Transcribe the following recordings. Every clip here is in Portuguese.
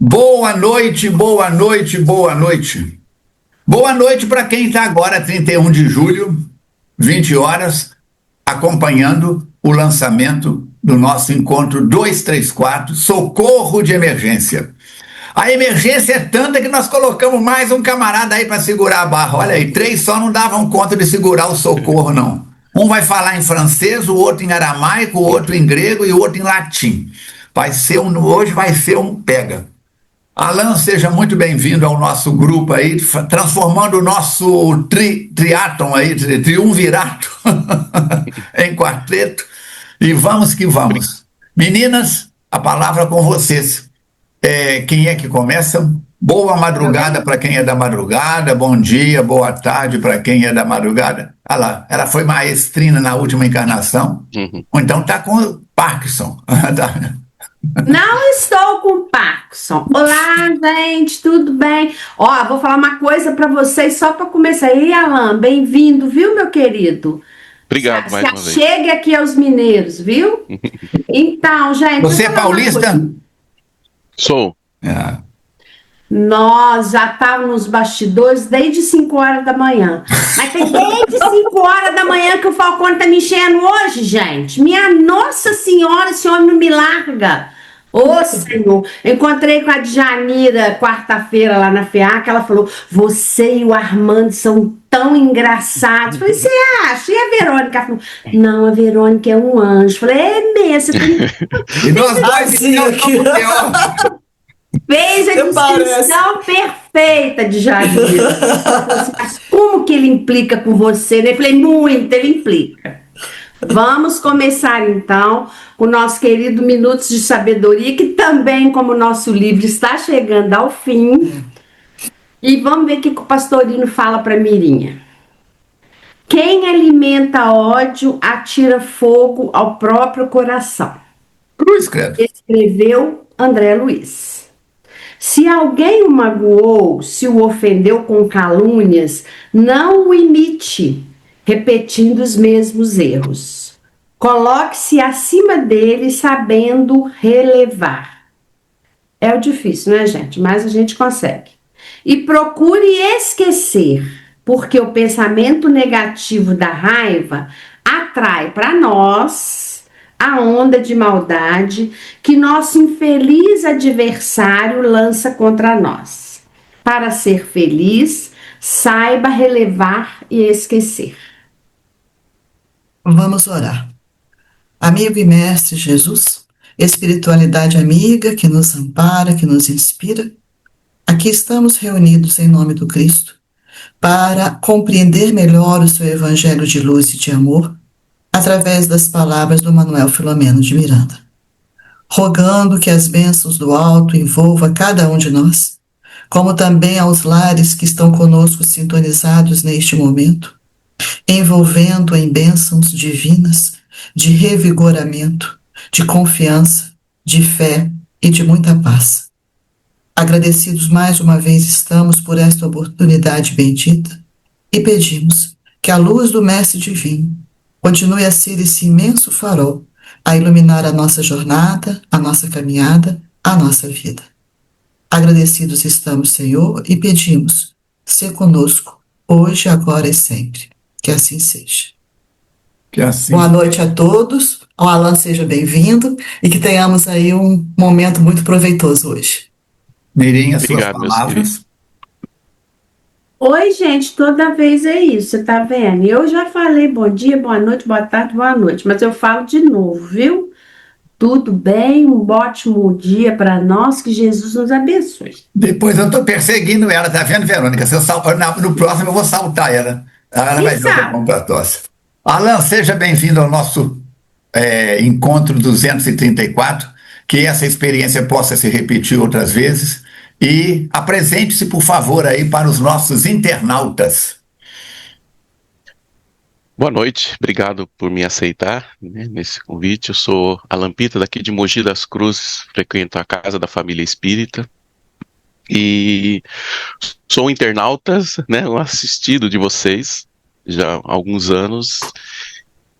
Boa noite, boa noite, boa noite. Boa noite para quem está agora, 31 de julho, 20 horas, acompanhando o lançamento do nosso encontro 234, Socorro de Emergência. A emergência é tanta que nós colocamos mais um camarada aí para segurar a barra. Olha aí, 3 só não davam conta de segurar o socorro, não. Um vai falar em francês, o outro em aramaico, o outro em grego e o outro em latim. Hoje vai ser um pega. Alan, seja muito bem-vindo ao nosso grupo aí, transformando o nosso triatlon aí, triunvirato em quarteto. E vamos que vamos. Meninas, a palavra com vocês. Quem é que começa? Boa madrugada para quem é da madrugada, bom dia, boa tarde para quem é da madrugada. Olha lá, ela foi maestrina na última encarnação, ou então está com Parkinson. Não estou com Parkinson. Olá, gente, tudo bem? Ó, vou falar uma coisa para vocês só para começar. E Alan, bem-vindo, viu, meu querido? Obrigado mais uma vez. Chegue aqui aos mineiros, viu? Então, gente... Você é paulista? Sou. Nós já estávamos nos bastidores desde 5 horas da manhã. Mas tem desde 5 horas da manhã que o Falcone tá me enchendo hoje, gente. Minha Nossa Senhora, esse homem não me larga. Ô, Senhor, encontrei com a Djanira quarta-feira lá na FEAC, ela falou, você e o Armando são tão engraçados. Falei, você acha? E a Verônica? Ela falou, não, a Verônica é um anjo. Falei, é mesmo. E nós dois aqui. Fez a descrição perfeita de Janira. Mas como que ele implica com você? Eu falei, muito, ele implica. Vamos começar então com o nosso querido Minutos de Sabedoria, que também, como o nosso livro está chegando ao fim. E vamos ver o que o pastorino fala para Mirinha. Quem alimenta ódio atira fogo ao próprio coração. Cruz, credo. Escreveu André Luiz. Se alguém o magoou, se o ofendeu com calúnias, não o imite, repetindo os mesmos erros. Coloque-se acima dele, sabendo relevar. É o difícil, né, gente? Mas a gente consegue. E procure esquecer, porque o pensamento negativo da raiva atrai para nós a onda de maldade que nosso infeliz adversário lança contra nós. Para ser feliz, saiba relevar e esquecer. Vamos orar. Amigo e mestre Jesus, espiritualidade amiga que nos ampara, que nos inspira, aqui estamos reunidos em nome do Cristo para compreender melhor o seu evangelho de luz e de amor através das palavras do Manuel Filomeno de Miranda, rogando que as bênçãos do alto envolvam cada um de nós, como também aos lares que estão conosco sintonizados neste momento, envolvendo em bênçãos divinas de revigoramento, de confiança, de fé e de muita paz. Agradecidos mais uma vez estamos por esta oportunidade bendita e pedimos que a luz do Mestre Divino continue a ser esse imenso farol a iluminar a nossa jornada, a nossa caminhada, a nossa vida. Agradecidos estamos, Senhor, e pedimos, ser conosco, hoje, agora e sempre. Que assim seja. Que assim. Boa noite a todos. O Alan seja bem-vindo e que tenhamos aí um momento muito proveitoso hoje. Mirinha, suas palavras. Oi, gente, toda vez é isso, você tá vendo? Eu já falei bom dia, boa noite, boa tarde, boa noite, mas eu falo de novo, viu? Tudo bem, um ótimo dia para nós, que Jesus nos abençoe. Depois eu tô perseguindo ela, tá vendo, Verônica? Se eu no próximo eu vou saltar ela. Ela vai ver o que é bom pra tosse. Alan, seja bem-vindo ao nosso encontro 234, que essa experiência possa se repetir outras vezes. E apresente-se, por favor, aí para os nossos internautas. Boa noite, obrigado por me aceitar nesse convite. Eu sou Alan Pita, daqui de Mogi das Cruzes, frequento a Casa da Família Espírita e sou um internauta, um assistido de vocês já há alguns anos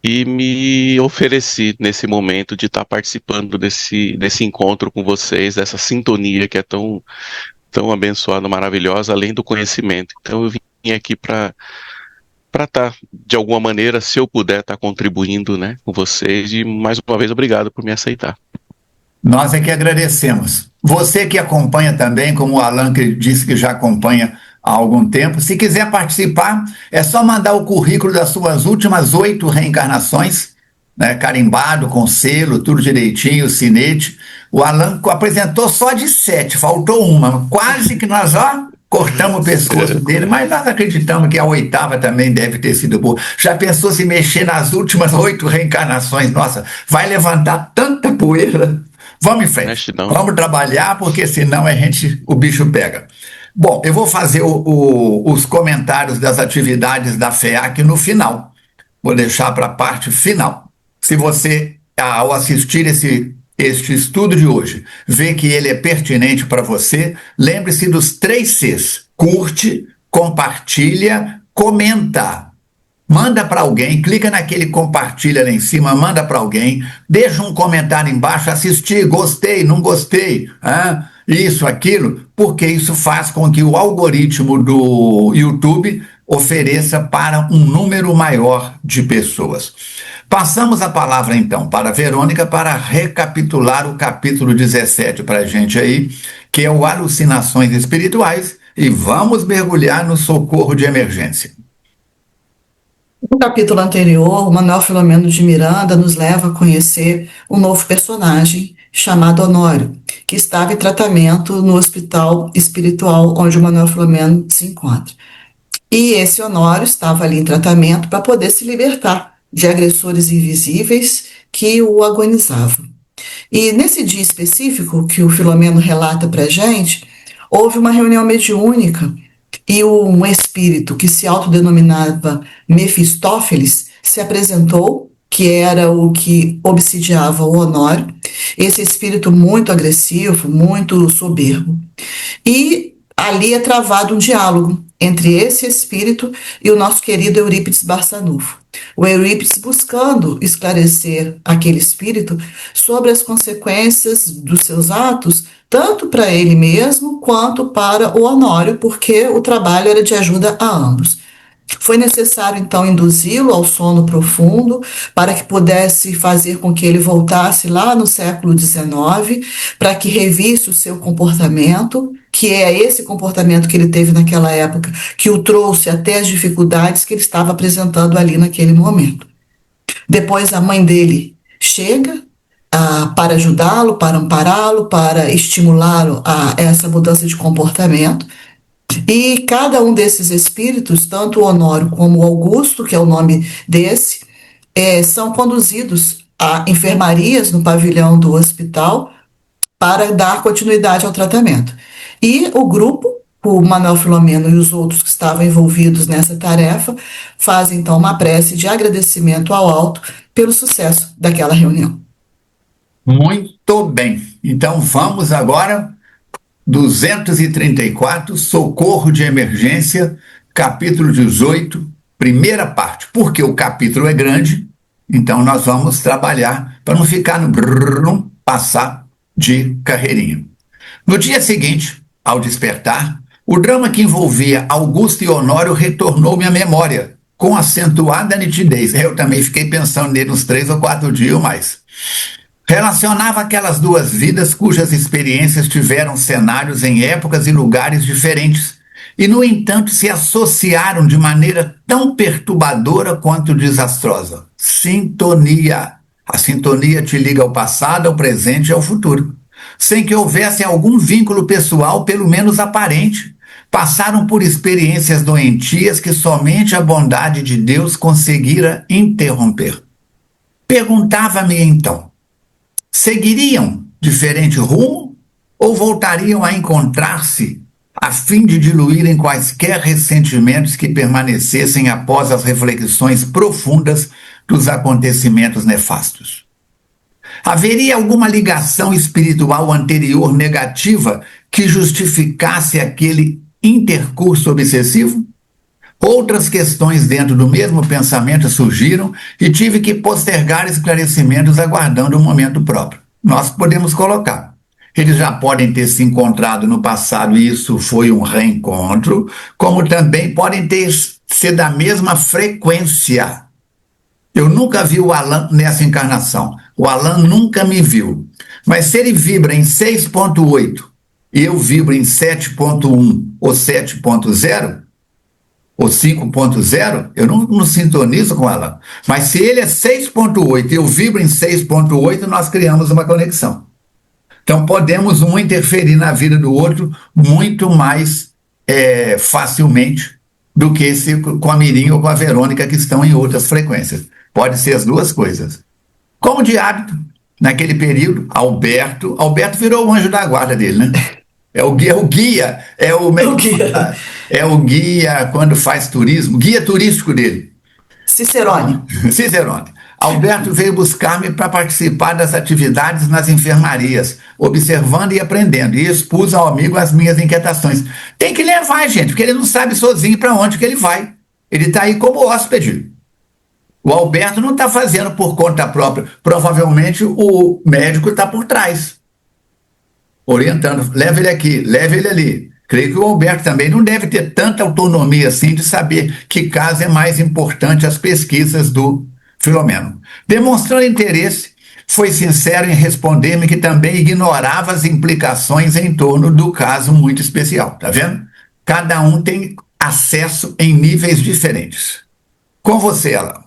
e me ofereci nesse momento de estar participando desse encontro com vocês, dessa sintonia que é tão abençoada, maravilhosa, além do conhecimento. Então eu vim aqui para estar, de alguma maneira, se eu puder, estar contribuindo, né, com vocês, e mais uma vez obrigado por me aceitar. Nós é que agradecemos. Você que acompanha também, como o Alan que disse que já acompanha há algum tempo, se quiser participar, é só mandar o currículo das suas últimas 8 reencarnações, né, carimbado, com selo, tudo direitinho, sinete. O Alan apresentou só de 7, faltou uma. Quase que nós, cortamos o pescoço dele, mas nós acreditamos que a 8ª também deve ter sido boa. Já pensou se mexer nas últimas 8 reencarnações? Nossa, vai levantar tanta poeira. Vamos em frente, vamos trabalhar, porque senão o bicho pega. Bom, eu vou fazer os comentários das atividades da FEAC no final. Vou deixar para a parte final. Se você, ao assistir este estudo de hoje, vê que ele é pertinente para você, lembre-se dos 3 Cs. Curte, compartilha, comenta. Manda para alguém, clica naquele compartilha lá em cima, manda para alguém, deixa um comentário embaixo, assisti, gostei, não gostei, isso, aquilo, porque isso faz com que o algoritmo do YouTube ofereça para um número maior de pessoas. Passamos a palavra então para a Verônica para recapitular o capítulo 17 para a gente aí, que é o Alucinações Espirituais, e vamos mergulhar no socorro de emergência. No capítulo anterior, o Manuel Filomeno de Miranda nos leva a conhecer um novo personagem chamado Honório, que estava em tratamento no hospital espiritual onde o Manuel Filomeno se encontra. E esse Honório estava ali em tratamento para poder se libertar de agressores invisíveis que o agonizavam. E nesse dia específico que o Filomeno relata para a gente, houve uma reunião mediúnica e um espírito que se autodenominava Mefistófeles se apresentou, que era o que obsidiava o Honório, esse espírito muito agressivo, muito soberbo. E ali é travado um diálogo entre esse espírito e o nosso querido Eurípides Barçanufo. O Eurípides buscando esclarecer aquele espírito sobre as consequências dos seus atos, tanto para ele mesmo quanto para o Honório, porque o trabalho era de ajuda a ambos. Foi necessário, então, induzi-lo ao sono profundo para que pudesse fazer com que ele voltasse lá no século XIX, para que revisse o seu comportamento, que é esse comportamento que ele teve naquela época, que o trouxe até as dificuldades que ele estava apresentando ali naquele momento. Depois a mãe dele chega para ajudá-lo, para ampará-lo, para estimulá-lo a essa mudança de comportamento. E cada um desses espíritos, tanto o Honório como o Augusto, que é o nome desse, são conduzidos a enfermarias no pavilhão do hospital para dar continuidade ao tratamento. E o grupo, o Manuel Filomeno e os outros que estavam envolvidos nessa tarefa, fazem então uma prece de agradecimento ao alto pelo sucesso daquela reunião. Muito bem. Então vamos agora 234, Socorro de Emergência, capítulo 18, primeira parte. Porque o capítulo é grande, então nós vamos trabalhar para não ficar no passar de carreirinha. No dia seguinte, ao despertar, o drama que envolvia Augusto e Honório retornou-me à memória, com acentuada nitidez. Eu também fiquei pensando nele uns 3 ou 4 dias ou mais. Relacionava aquelas 2 vidas cujas experiências tiveram cenários em épocas e lugares diferentes e, no entanto, se associaram de maneira tão perturbadora quanto desastrosa. Sintonia. A sintonia te liga ao passado, ao presente e ao futuro. Sem que houvesse algum vínculo pessoal, pelo menos aparente. Passaram por experiências doentias que somente a bondade de Deus conseguira interromper. Perguntava-me então, seguiriam diferente rumo ou voltariam a encontrar-se a fim de diluírem quaisquer ressentimentos que permanecessem após as reflexões profundas dos acontecimentos nefastos? Haveria alguma ligação espiritual anterior negativa que justificasse aquele intercurso obsessivo? Outras questões dentro do mesmo pensamento surgiram e tive que postergar esclarecimentos aguardando o momento próprio. Nós podemos colocar. Eles já podem ter se encontrado no passado e isso foi um reencontro, como também podem ter sido da mesma frequência. Eu nunca vi o Alan nessa encarnação. O Alan nunca me viu. Mas se ele vibra em 6.8 e eu vibro em 7.1 ou 7.0, ou 5.0, eu não sintonizo com ela. Mas se ele é 6.8 e eu vibro em 6.8, nós criamos uma conexão. Então podemos um interferir na vida do outro muito mais facilmente do que com a Mirim ou com a Verônica, que estão em outras frequências. Pode ser as duas coisas. Como de hábito, naquele período, Alberto virou o anjo da guarda dele, né? É o guia quando faz turismo, guia turístico dele. Cicerone. Alberto veio buscar-me para participar das atividades nas enfermarias, observando e aprendendo, e expus ao amigo as minhas inquietações. Tem que levar, gente, porque ele não sabe sozinho para onde que ele vai. Ele está aí como hóspede. O Alberto não está fazendo por conta própria. Provavelmente o médico está por trás, orientando. Leva ele aqui, leva ele ali. Creio que o Alberto também não deve ter tanta autonomia assim de saber que caso é mais importante as pesquisas do Filomeno. Demonstrando interesse, foi sincero em responder-me que também ignorava as implicações em torno do caso muito especial. Tá vendo? Cada um tem acesso em níveis diferentes. Com você, Alan.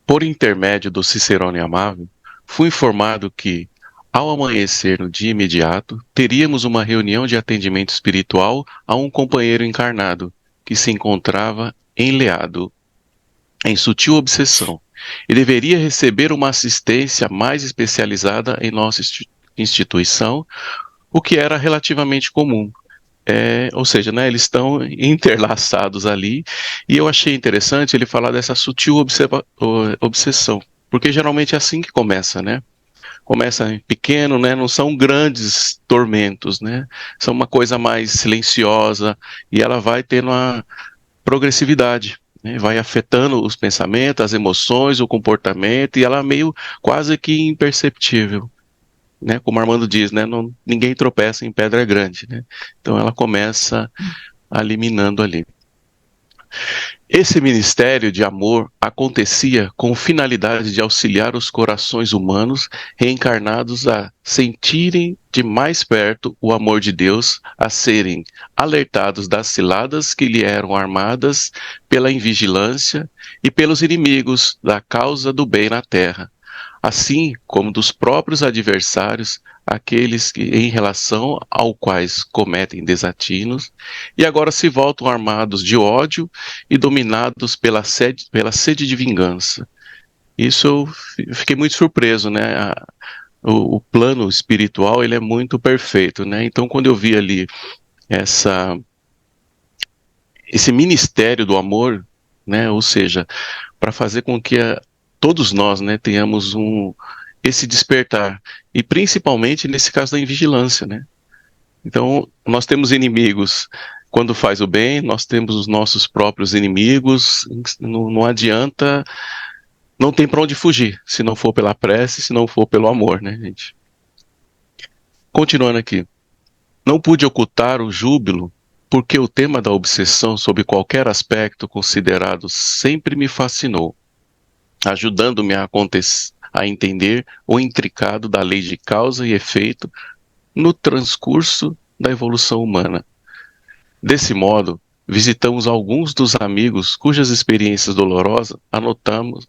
Por intermédio do Cicerone amável, fui informado que, ao amanhecer no dia imediato, teríamos uma reunião de atendimento espiritual a um companheiro encarnado, que se encontrava enleado em sutil obsessão, e deveria receber uma assistência mais especializada em nossa instituição, o que era relativamente comum. Ou seja, né, eles estão interlaçados ali, e eu achei interessante ele falar dessa sutil obsessão, porque geralmente é assim que começa, né? Começa pequeno, né? Não são grandes tormentos, né? São uma coisa mais silenciosa, e ela vai tendo uma progressividade, né? Vai afetando os pensamentos, as emoções, o comportamento, e ela é meio quase que imperceptível. Né, como Armando diz, né, ninguém tropeça em pedra grande, né? Então ela começa eliminando ali. Esse ministério de amor acontecia com finalidade de auxiliar os corações humanos reencarnados a sentirem de mais perto o amor de Deus, a serem alertados das ciladas que lhe eram armadas pela invigilância e pelos inimigos da causa do bem na terra, assim como dos próprios adversários, aqueles que, em relação ao quais cometem desatinos, e agora se voltam armados de ódio e dominados pela sede de vingança. Isso eu fiquei muito surpreso, né? O plano espiritual, ele é muito perfeito, né? Então, quando eu vi ali esse ministério do amor, né? Ou seja, para fazer com que todos nós, né, tenhamos esse despertar, e principalmente nesse caso da invigilância, né? Então, nós temos inimigos quando faz o bem, nós temos os nossos próprios inimigos, não adianta, não tem para onde fugir, se não for pela prece, se não for pelo amor, né, gente? Continuando aqui, não pude ocultar o júbilo, porque o tema da obsessão sob qualquer aspecto considerado sempre me fascinou, ajudando-me a entender o intricado da lei de causa e efeito no transcurso da evolução humana. Desse modo, visitamos alguns dos amigos cujas experiências dolorosas anotáramos,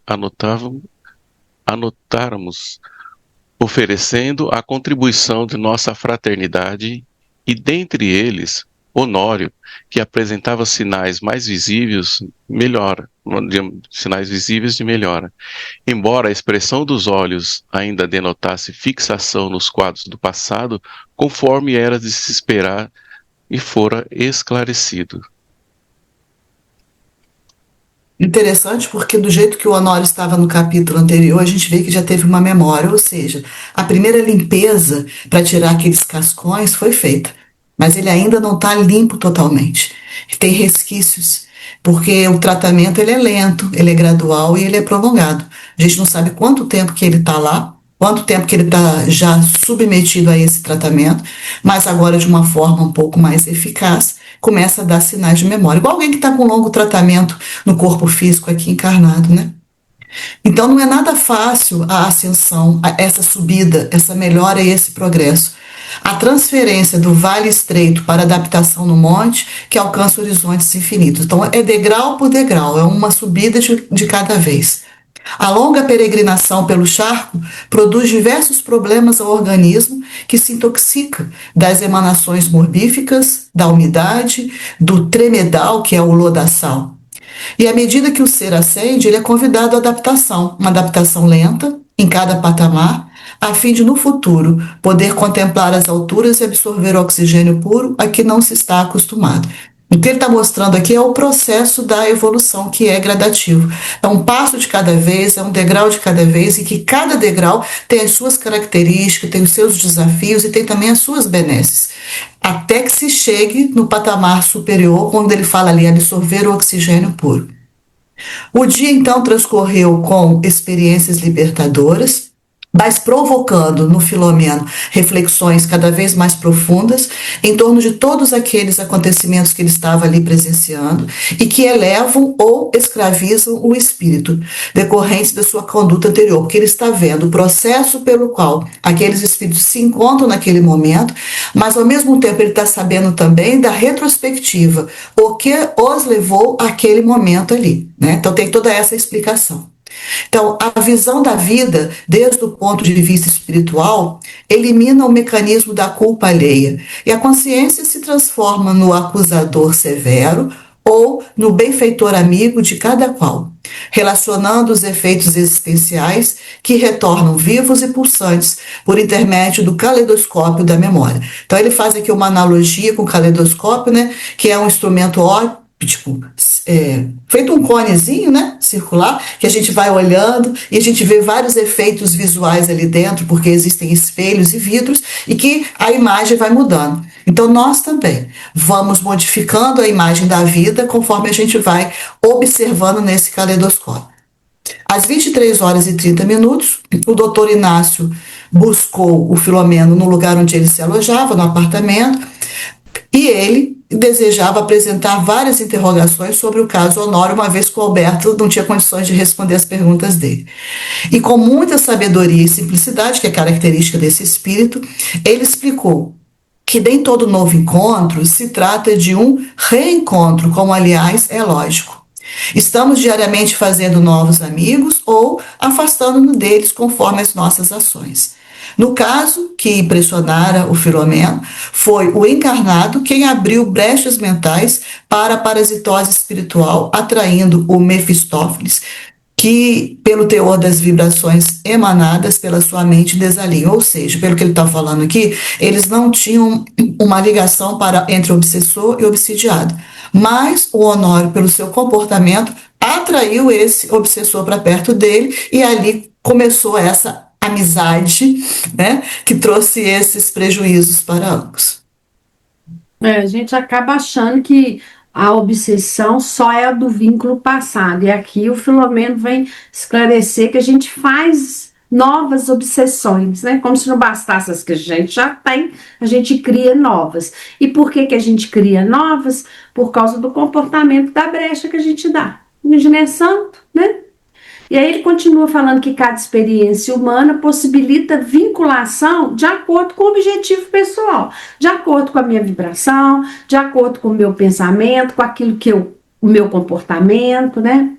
oferecendo a contribuição de nossa fraternidade, e dentre eles, Honório, que apresentava sinais visíveis de melhora. Embora a expressão dos olhos ainda denotasse fixação nos quadros do passado, conforme era de se esperar, e fora esclarecido. Interessante, porque do jeito que o Honório estava no capítulo anterior, a gente vê que já teve uma memória, ou seja, a primeira limpeza para tirar aqueles cascões foi feita, mas ele ainda não está limpo totalmente. Tem resquícios. porque o tratamento ele é lento, ele é gradual e ele é prolongado. A gente não sabe quanto tempo que ele está lá, quanto tempo que ele está já submetido a esse tratamento, mas agora de uma forma um pouco mais eficaz, começa a dar sinais de memória. Igual alguém que está com longo tratamento no corpo físico aqui encarnado, né? Então não é nada fácil a ascensão, essa subida, essa melhora e esse progresso. A transferência do vale estreito para a adaptação no monte, que alcança horizontes infinitos. Então é degrau por degrau, é uma subida de cada vez. A longa peregrinação pelo charco produz diversos problemas ao organismo que se intoxica das emanações morbíficas, da umidade, do tremedal, que é o lodaçal. E à medida que o ser ascende, ele é convidado à adaptação, uma adaptação lenta em cada patamar, a fim de, no futuro, poder contemplar as alturas e absorver o oxigênio puro a que não se está acostumado. O que ele está mostrando aqui é o processo da evolução, que é gradativo. É um passo de cada vez, é um degrau de cada vez, e que cada degrau tem as suas características, tem os seus desafios e tem também as suas benesses. Até que se chegue no patamar superior, quando ele fala ali, absorver o oxigênio puro. O dia, então, transcorreu com experiências libertadoras, mas provocando no Filomeno reflexões cada vez mais profundas em torno de todos aqueles acontecimentos que ele estava ali presenciando e que elevam ou escravizam o espírito, decorrente da sua conduta anterior, porque ele está vendo o processo pelo qual aqueles espíritos se encontram naquele momento, mas ao mesmo tempo ele está sabendo também da retrospectiva, o que os levou àquele momento ali, né? Então tem toda essa explicação. Então, a visão da vida, desde o ponto de vista espiritual, elimina o mecanismo da culpa alheia e a consciência se transforma no acusador severo ou no benfeitor amigo de cada qual, relacionando os efeitos existenciais que retornam vivos e pulsantes por intermédio do caleidoscópio da memória. Então, ele faz aqui uma analogia com o caleidoscópio, né, que é um instrumento óptico, feito um conezinho, né, circular, que a gente vai olhando e a gente vê vários efeitos visuais ali dentro, porque existem espelhos e vidros, e que a imagem vai mudando. Então nós também vamos modificando a imagem da vida conforme a gente vai observando nesse caleidoscópio. Às 23h30, o doutor Inácio buscou o Filomeno no lugar onde ele se alojava, no apartamento, e ele desejava apresentar várias interrogações sobre o caso Honório, uma vez que o Alberto não tinha condições de responder as perguntas dele. E com muita sabedoria e simplicidade, que é característica desse espírito, ele explicou que nem todo novo encontro se trata de um reencontro, como aliás é lógico. Estamos diariamente fazendo novos amigos ou afastando-nos deles conforme as nossas ações. No caso que impressionara o Filomeno, foi o encarnado quem abriu brechas mentais para a parasitose espiritual, atraindo o Mefistófeles, que, pelo teor das vibrações emanadas pela sua mente, desalinham. Ou seja, pelo que ele está falando aqui, eles não tinham uma ligação entre obsessor e obsidiado. Mas o Honório, pelo seu comportamento, atraiu esse obsessor para perto dele e ali começou essa amizade, né, que trouxe esses prejuízos para ambos. A gente acaba achando que a obsessão só é a do vínculo passado, e aqui o Filomeno vem esclarecer que a gente faz novas obsessões, né? Como se não bastasse as que a gente já tem, a gente cria novas. E por que a gente cria novas? Por causa do comportamento da brecha que a gente dá. A gente não é santo, né? E aí ele continua falando que cada experiência humana possibilita vinculação de acordo com o objetivo pessoal, de acordo com a minha vibração, de acordo com o meu pensamento, com aquilo que o meu comportamento, né?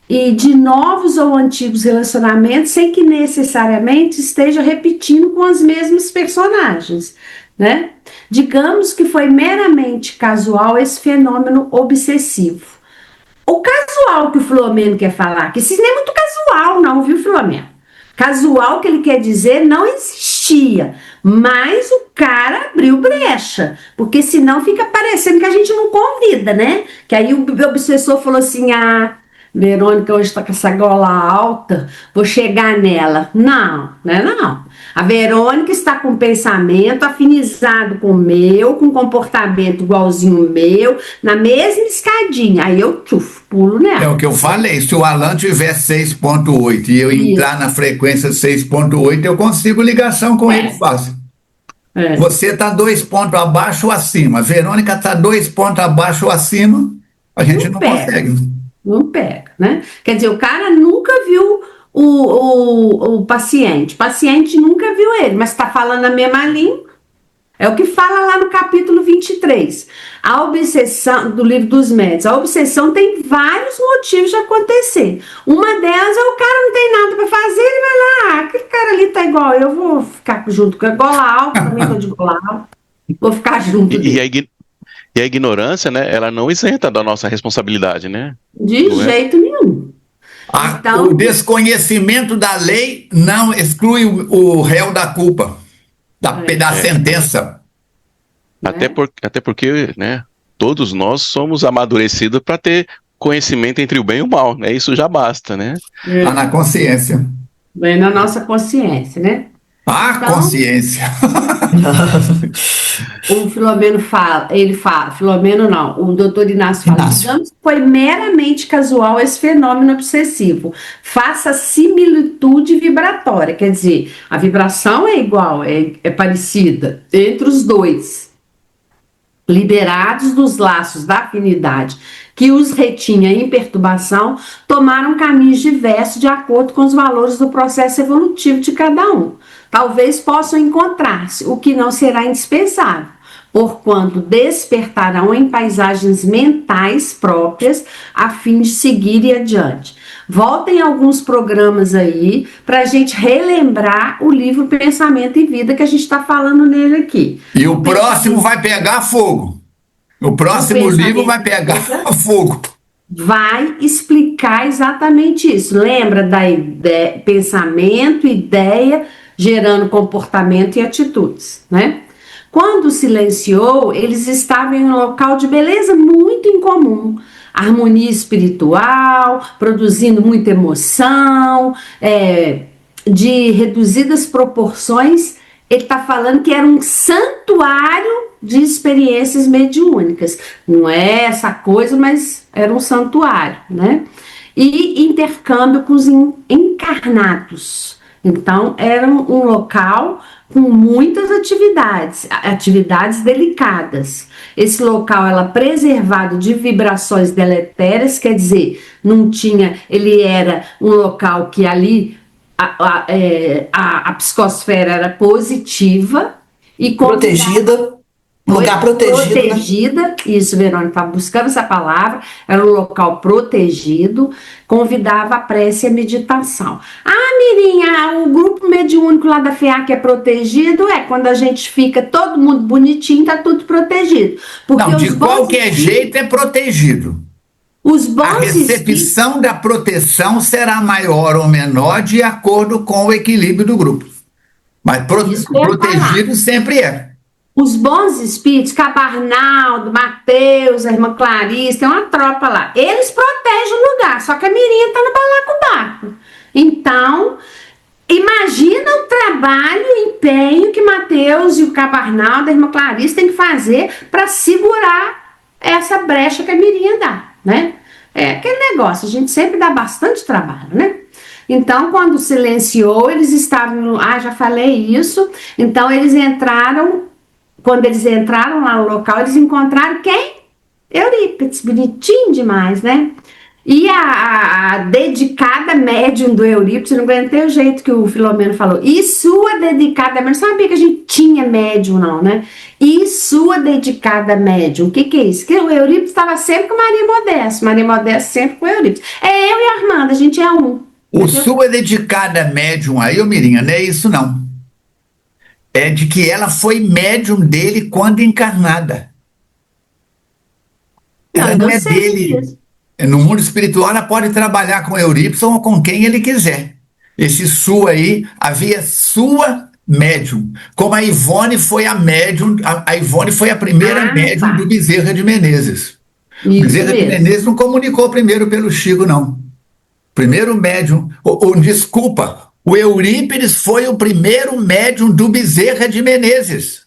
E de novos ou antigos relacionamentos, sem que necessariamente esteja repetindo com as mesmas personagens, né? Digamos que foi meramente casual esse fenômeno obsessivo. O casual que o Filomeno quer falar, que isso nem é muito casual não, viu, Filomeno? Casual que ele quer dizer não existia, mas o cara abriu brecha, porque senão fica parecendo que a gente não convida, né? Que aí o obsessor falou assim, Verônica hoje está com essa gola alta, vou chegar nela. Não, né? Não. A Verônica está com pensamento afinizado com o meu, com comportamento igualzinho o meu, na mesma escadinha. Aí eu pulo É nela. o que eu falei, se o Alan tiver 6,8 e eu Isso. entrar na frequência 6,8, eu consigo ligação com ele fácil. É. Você está 2 pontos abaixo ou acima, a Verônica está 2 pontos abaixo ou acima, a gente não pega. consegue. Não pega, né? Quer dizer, o cara nunca viu o paciente. O paciente nunca viu ele, mas está falando a mesma língua. É o que fala lá no capítulo 23. A obsessão, do livro dos médios, a obsessão tem vários motivos de acontecer. Uma delas é o cara não tem nada para fazer, ele vai lá, aquele cara ali tá igual, eu vou ficar junto com a gola alta, também tô de gola alta, vou ficar junto E dele. a ignorância, né, ela não isenta da nossa responsabilidade, né? De Não é? jeito nenhum. Então, O desconhecimento da lei não exclui o réu da culpa, da sentença. Até porque, né, todos nós somos amadurecidos para ter conhecimento entre o bem e o mal, né? Isso já basta, né? Está na consciência. vem na nossa consciência, né? A Então, consciência. o Filomeno fala, Filomeno não, o doutor Inácio fala, Inácio. digamos que foi meramente casual esse fenômeno obsessivo, faça similitude vibratória, quer dizer, a vibração é igual, é parecida entre os dois, liberados dos laços da afinidade que os retinha em perturbação, tomaram caminhos diversos de acordo com os valores do processo evolutivo de cada um. Talvez possam encontrar-se, o que não será indispensável, porquanto despertarão em paisagens mentais próprias a fim de seguir adiante. Voltem alguns programas aí para a gente relembrar o livro Pensamento e Vida que a gente está falando nele aqui. E o próximo vai pegar fogo. O próximo livro vai pegar fogo. Vai explicar exatamente isso. Lembra da ideia, pensamento, ideia, gerando comportamento e atitudes, né? Quando silenciou, eles estavam em um local de beleza muito incomum, harmonia espiritual, produzindo muita emoção, de reduzidas proporções. Ele está falando que era um santuário de experiências mediúnicas. Não é essa coisa, mas era um santuário, né? E intercâmbio com os encarnados. Então, era um local com muitas atividades delicadas. Esse local era preservado de vibrações deletérias, quer dizer, não tinha, ele era um local que ali a psicosfera era positiva e Protegida, lugar protegido. Protegida, né? Isso, Verônica estava buscando essa palavra, era um local protegido, convidava a prece e a meditação. Mirinha, o grupo mediúnico lá da FEAC é protegido? Quando a gente fica todo mundo bonitinho, tá tudo protegido. Porque Não, de qualquer jeito é protegido. Os bons A recepção da proteção será maior ou menor de acordo com o equilíbrio do grupo. Mas protegido sempre é. Os bons espíritos, Cabarnaldo, Mateus, a irmã Clarice, tem uma tropa lá. Eles protegem o lugar, só que a Mirinha tá no balacobaco. Então, imagina o trabalho, o empenho que Mateus e o Cabarnaldo, a irmã Clarice, tem que fazer para segurar essa brecha que a Mirinha dá, né? É aquele negócio, a gente sempre dá bastante trabalho, né? Então, quando silenciou, eles estavam... já falei isso. Então, eles entraram... Quando eles entraram lá no local, eles encontraram quem? Eurípides, bonitinho demais, né? E a dedicada médium do Eurípides, não aguentei o jeito que o Filomeno falou. E sua dedicada médium, não sabia que a gente tinha médium, não, né? E sua dedicada médium, o que é isso? Que o Eurípides estava sempre com Maria Modesta sempre com o Eurípides. Eu e a Armanda, a gente é um. O sua dedicada médium aí, Mirinha, não é isso não. É de que ela foi médium dele quando encarnada. Ela não é dele. Disso. No mundo espiritual, ela pode trabalhar com Eurípides ou com quem ele quiser. Esse sua aí, havia sua médium. Como a Ivone foi a médium, a Ivone foi a primeira médium do Bezerra de Menezes. O Bezerra de Menezes não comunicou primeiro pelo Chico, não. Primeiro médium, desculpa, o Eurípides foi o primeiro médium do Bezerra de Menezes.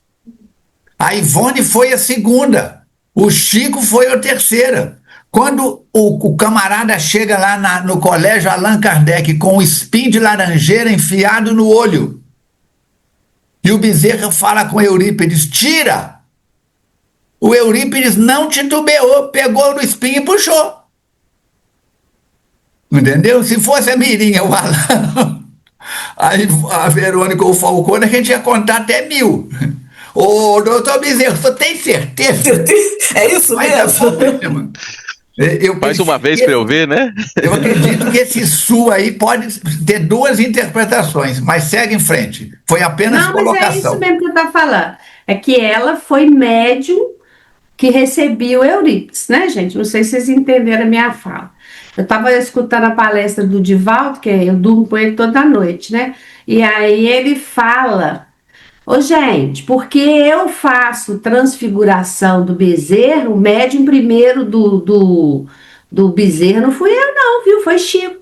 A Ivone foi a segunda. O Chico foi a terceira. Quando o camarada chega lá no colégio Allan Kardec com o espinho de laranjeira enfiado no olho, e o Bezerra fala com o Eurípides, tira! O Eurípides não titubeou, pegou no espinho e puxou. Entendeu? Se fosse a Mirinha, o Alan, a Verônica ou o Falcone, a gente ia contar até 1000. Ô, doutor Bezerra, você tem certeza? É isso mesmo? Mais uma vez para eu ver, né? Eu acredito que esse sul aí pode ter 2 interpretações, mas segue em frente. Foi apenas colocação. Mas é isso mesmo que eu estou falando. É que ela foi médium que recebia o Eurípides, né, gente? Não sei se vocês entenderam a minha fala. Eu estava escutando a palestra do Divaldo, que eu durmo com ele toda noite, né? E aí ele fala... Ô, gente, porque eu faço transfiguração do Bezerra, o médium primeiro do Bezerra não fui eu não, viu? Foi Chico.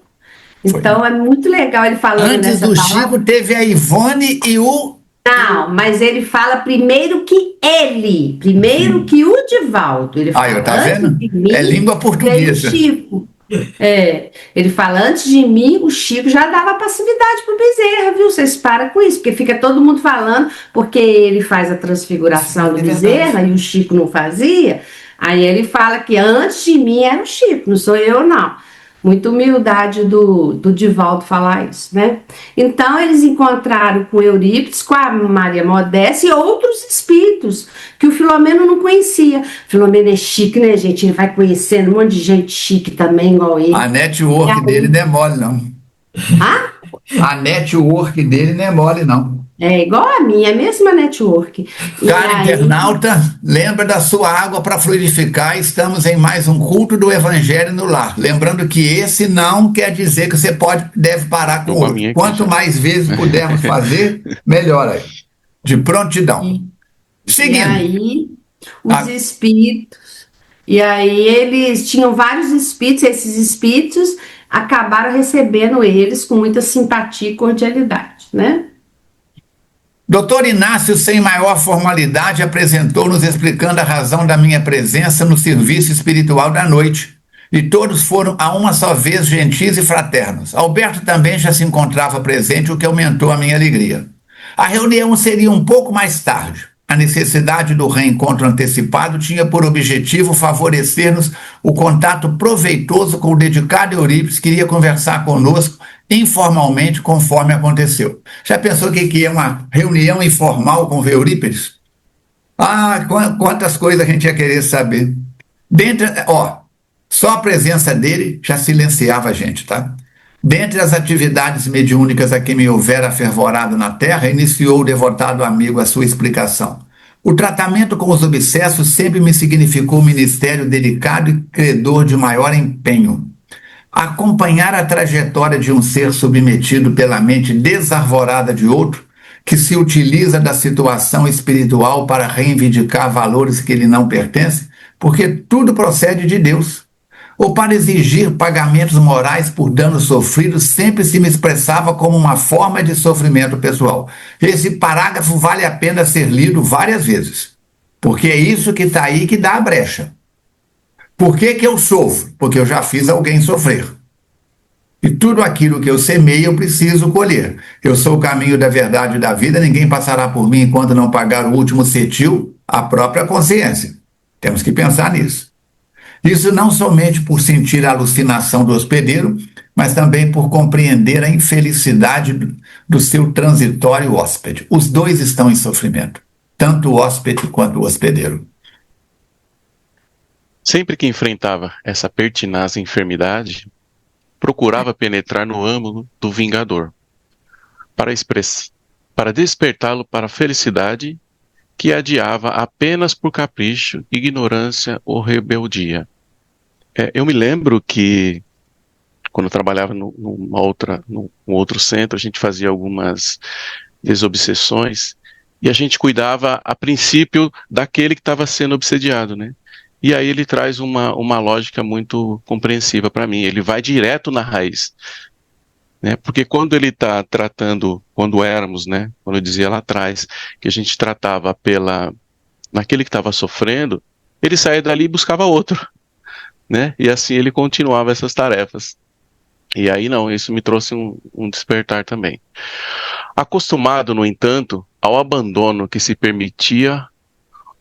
Então é muito legal ele falando Antes nessa do palavra. Chico teve a Ivone e o... Não, mas ele fala primeiro que ele, primeiro que o Divaldo. Ele fala, Aí, tá vendo? antes de mim, É língua portuguesa. veio o Chico. Ele fala, antes de mim, o Chico já dava passividade pro Bezerra, viu? Vocês param com isso, porque fica todo mundo falando, porque ele faz a transfiguração do Bezerra e o Chico não fazia. Aí ele fala que antes de mim era o Chico, não sou eu, não. Muita humildade do Divaldo falar isso, né? Então, eles encontraram com Eurípides, com a Maria Modesta e outros espíritos que o Filomeno não conhecia. Filomeno é chique, né, gente? Ele vai conhecendo um monte de gente chique também, igual ele. A network dele não é mole, não. A network dele não é mole, não. É igual a minha, a mesma network. Cara internauta, lembra da sua água para fluidificar. Estamos em mais um culto do Evangelho no lar. Lembrando que esse não quer dizer que você deve parar com o outro. Quanto mais vezes pudermos fazer, melhor aí. De prontidão. Seguindo. E aí, os espíritos. E aí, eles tinham vários espíritos. Esses espíritos acabaram recebendo eles com muita simpatia e cordialidade, né? Doutor Inácio, sem maior formalidade, apresentou-nos explicando a razão da minha presença no serviço espiritual da noite. E todos foram a uma só vez gentis e fraternos. Alberto também já se encontrava presente, o que aumentou a minha alegria. A reunião seria um pouco mais tarde. A necessidade do reencontro antecipado tinha por objetivo favorecer-nos o contato proveitoso com o dedicado Eurípides, que iria conversar conosco informalmente, conforme aconteceu. Já pensou o que é uma reunião informal com o Eurípides? Ah, quantas coisas a gente ia querer saber. Só a presença dele já silenciava a gente, tá? Dentre as atividades mediúnicas a que me houvera afervorado na terra, iniciou o devotado amigo a sua explicação. O tratamento com os obsessos sempre me significou um ministério delicado e credor de maior empenho. Acompanhar a trajetória de um ser submetido pela mente desarvorada de outro, que se utiliza da situação espiritual para reivindicar valores que lhe não pertencem, porque tudo procede de Deus. Ou para exigir pagamentos morais por danos sofridos, sempre se me expressava como uma forma de sofrimento pessoal. Esse parágrafo vale a pena ser lido várias vezes, porque é isso que está aí que dá a brecha. Por que eu sofro? Porque eu já fiz alguém sofrer. E tudo aquilo que eu semeio, eu preciso colher. Eu sou o caminho da verdade e da vida, ninguém passará por mim enquanto não pagar o último cetil, a própria consciência. Temos que pensar nisso. Isso não somente por sentir a alucinação do hospedeiro, mas também por compreender a infelicidade do seu transitório hóspede. Os dois estão em sofrimento, tanto o hóspede quanto o hospedeiro. Sempre que enfrentava essa pertinaz enfermidade, procurava penetrar no âmago do vingador, para despertá-lo para a felicidade que adiava apenas por capricho, ignorância ou rebeldia. Eu me lembro que, quando eu trabalhava num outro centro, a gente fazia algumas desobsessões e a gente cuidava, a princípio, daquele que estava sendo obsediado, né? E aí ele traz uma lógica muito compreensiva para mim. Ele vai direto na raiz, né? Porque quando ele está tratando, quando éramos, né? Quando eu dizia lá atrás, que a gente tratava naquele que estava sofrendo, ele saía dali e buscava outro, né? E assim ele continuava essas tarefas. E aí não, isso me trouxe um despertar também. Acostumado, no entanto, ao abandono que se permitia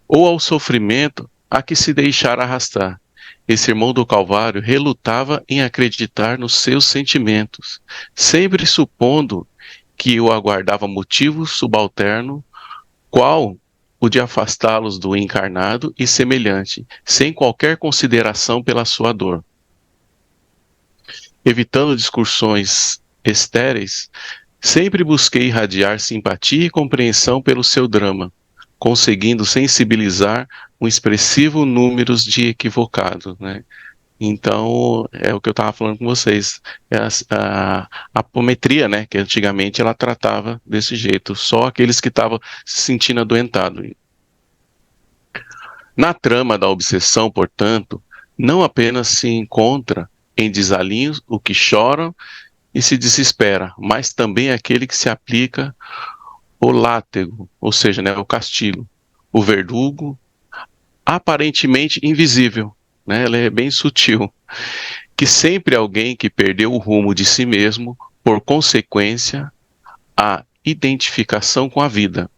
ou ao sofrimento a que se deixara arrastar. Esse irmão do Calvário relutava em acreditar nos seus sentimentos, sempre supondo que o aguardava motivo subalterno, qual o de afastá-los do encarnado e semelhante, sem qualquer consideração pela sua dor. Evitando discussões estéreis, sempre busquei irradiar simpatia e compreensão pelo seu drama, conseguindo sensibilizar um expressivo número de equivocados, né? Então, é o que eu estava falando com vocês, é a apometria, né, que antigamente ela tratava desse jeito, só aqueles que estavam se sentindo adoentados. Na trama da obsessão, portanto, não apenas se encontra em desalinhos o que chora e se desespera, mas também aquele que se aplica o látego, ou seja, né, o castigo, o verdugo, aparentemente invisível, né, ela é bem sutil, que sempre alguém que perdeu o rumo de si mesmo, por consequência, a identificação com a vida.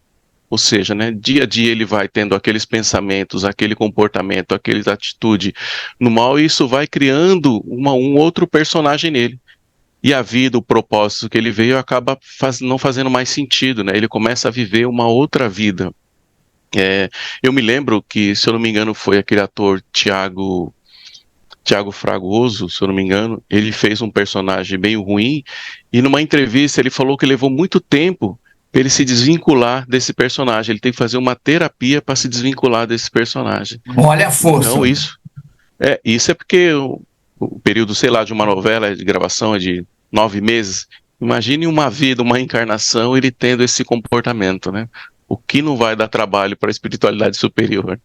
Ou seja, né, dia a dia ele vai tendo aqueles pensamentos, aquele comportamento, aquela atitude no mal, e isso vai criando um outro personagem nele. E a vida, o propósito que ele veio, acaba não fazendo mais sentido, né? Ele começa a viver uma outra vida. Eu me lembro que, se eu não me engano, foi aquele ator Tiago Fragoso, se eu não me engano, ele fez um personagem bem ruim, e numa entrevista ele falou que levou muito tempo para ele se desvincular desse personagem. Ele tem que fazer uma terapia para se desvincular desse personagem. Olha a força. Então, isso é porque o período, sei lá, de uma novela de gravação é de 9 meses. Imagine uma vida, uma encarnação, ele tendo esse comportamento, né? O que não vai dar trabalho para a espiritualidade superior?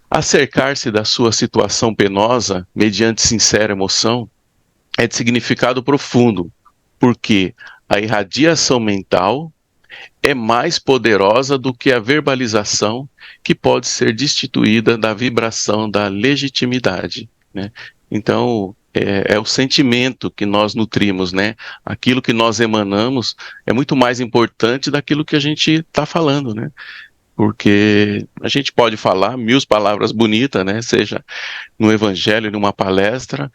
Acercar-se da sua situação penosa, mediante sincera emoção, é de significado profundo, porque a irradiação mental é mais poderosa do que a verbalização, que pode ser destituída da vibração da legitimidade, né? Então, é o sentimento que nós nutrimos, né? Aquilo que nós emanamos é muito mais importante daquilo que a gente está falando, né? Porque a gente pode falar 1000 palavras bonitas, né? Seja no evangelho, numa palestra,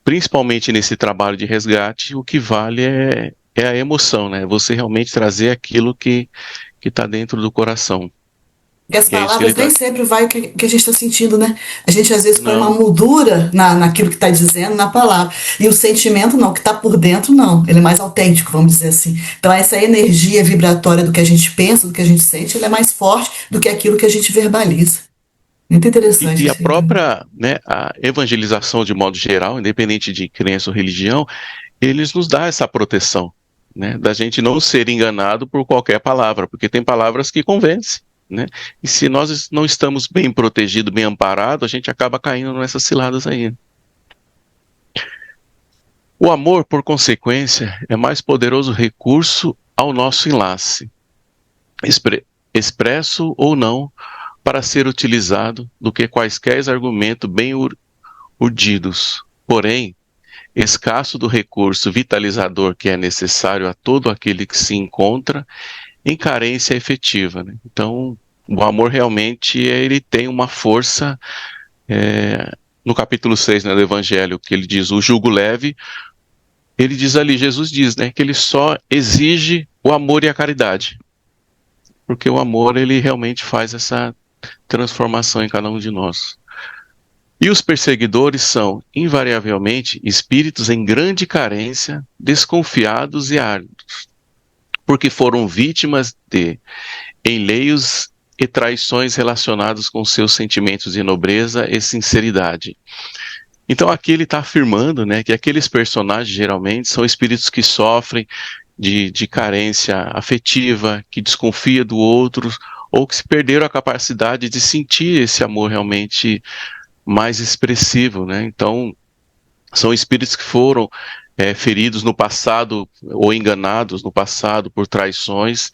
principalmente nesse trabalho de resgate, o que vale é a emoção, né? Você realmente trazer aquilo que está dentro do coração. Porque as E é isso que ele palavras nem traz. sempre vai o que a gente está sentindo, né? A gente às vezes põe uma Não, moldura naquilo que está dizendo, na palavra. E o sentimento não, o que está por dentro não. Ele é mais autêntico, vamos dizer assim. Então essa energia vibratória do que a gente pensa, do que a gente sente, ela é mais forte do que aquilo que a gente verbaliza. Muito interessante e a isso aí também. própria, né, a evangelização de modo geral, independente de crença ou religião, eles nos dá essa proteção, né, da gente não ser enganado por qualquer palavra, porque tem palavras que convencem, né? E se nós não estamos bem protegidos, bem amparados, a gente acaba caindo nessas ciladas aí. O amor, por consequência, é mais poderoso recurso ao nosso enlace, expresso ou não, para ser utilizado do que quaisquer argumentos bem urdidos. Porém, escasso do recurso vitalizador que é necessário a todo aquele que se encontra em carência efetiva, né? Então, o amor realmente ele tem uma força, no capítulo 6, né, do Evangelho, que ele diz o jugo leve, ele diz ali, Jesus diz, né, que ele só exige o amor e a caridade, porque o amor ele realmente faz essa transformação em cada um de nós. E os perseguidores são, invariavelmente, espíritos em grande carência, desconfiados e árduos, porque foram vítimas de enleios e traições relacionados com seus sentimentos de nobreza e sinceridade. Então aqui ele está afirmando, né, que aqueles personagens geralmente são espíritos que sofrem de carência afetiva, que desconfia do outro, ou que se perderam a capacidade de sentir esse amor realmente mais expressivo, né? Então, são espíritos que foram feridos no passado ou enganados no passado por traições,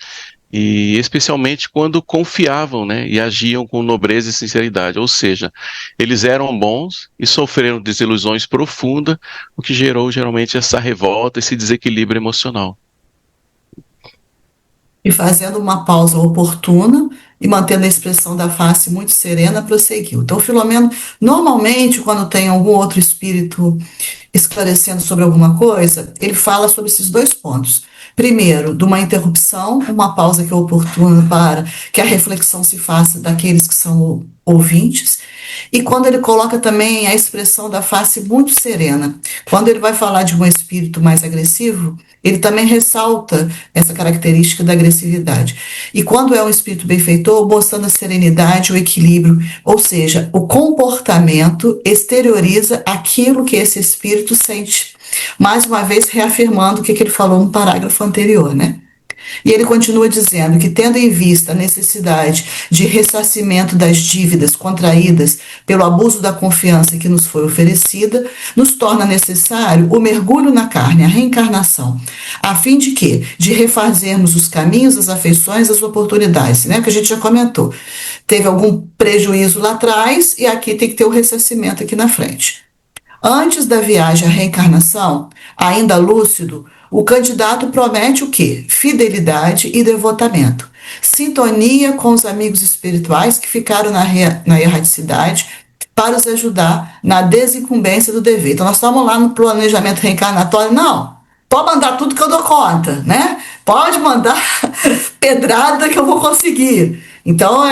e especialmente quando confiavam, né, e agiam com nobreza e sinceridade, ou seja, eles eram bons e sofreram desilusões profundas, o que gerou geralmente essa revolta, esse desequilíbrio emocional. E fazendo uma pausa oportuna e mantendo a expressão da face muito serena, prosseguiu. Então, Filomeno, normalmente, quando tem algum outro espírito esclarecendo sobre alguma coisa, ele fala sobre esses dois pontos. Primeiro, de uma interrupção, uma pausa que é oportuna para que a reflexão se faça daqueles que são ouvintes, e quando ele coloca também a expressão da face muito serena. Quando ele vai falar de um espírito mais agressivo, ele também ressalta essa característica da agressividade. E quando é um espírito benfeitor, mostrando a serenidade, o equilíbrio, ou seja, o comportamento exterioriza aquilo que esse espírito sente. Mais uma vez, reafirmando o que ele falou no parágrafo anterior, né? E ele continua dizendo que, tendo em vista a necessidade de ressarcimento das dívidas contraídas pelo abuso da confiança que nos foi oferecida, nos torna necessário o mergulho na carne, a reencarnação, a fim de quê? De refazermos os caminhos, as afeições, as oportunidades, né? Que a gente já comentou. Teve algum prejuízo lá atrás e aqui tem que ter o ressarcimento aqui na frente. Antes da viagem à reencarnação, ainda lúcido, o candidato promete o quê? Fidelidade e devotamento. Sintonia com os amigos espirituais que ficaram na erraticidade para os ajudar na desincumbência do dever. Então, nós estamos lá no planejamento reencarnatório. Não, pode mandar tudo que eu dou conta, né? Pode mandar pedrada que eu vou conseguir. Então,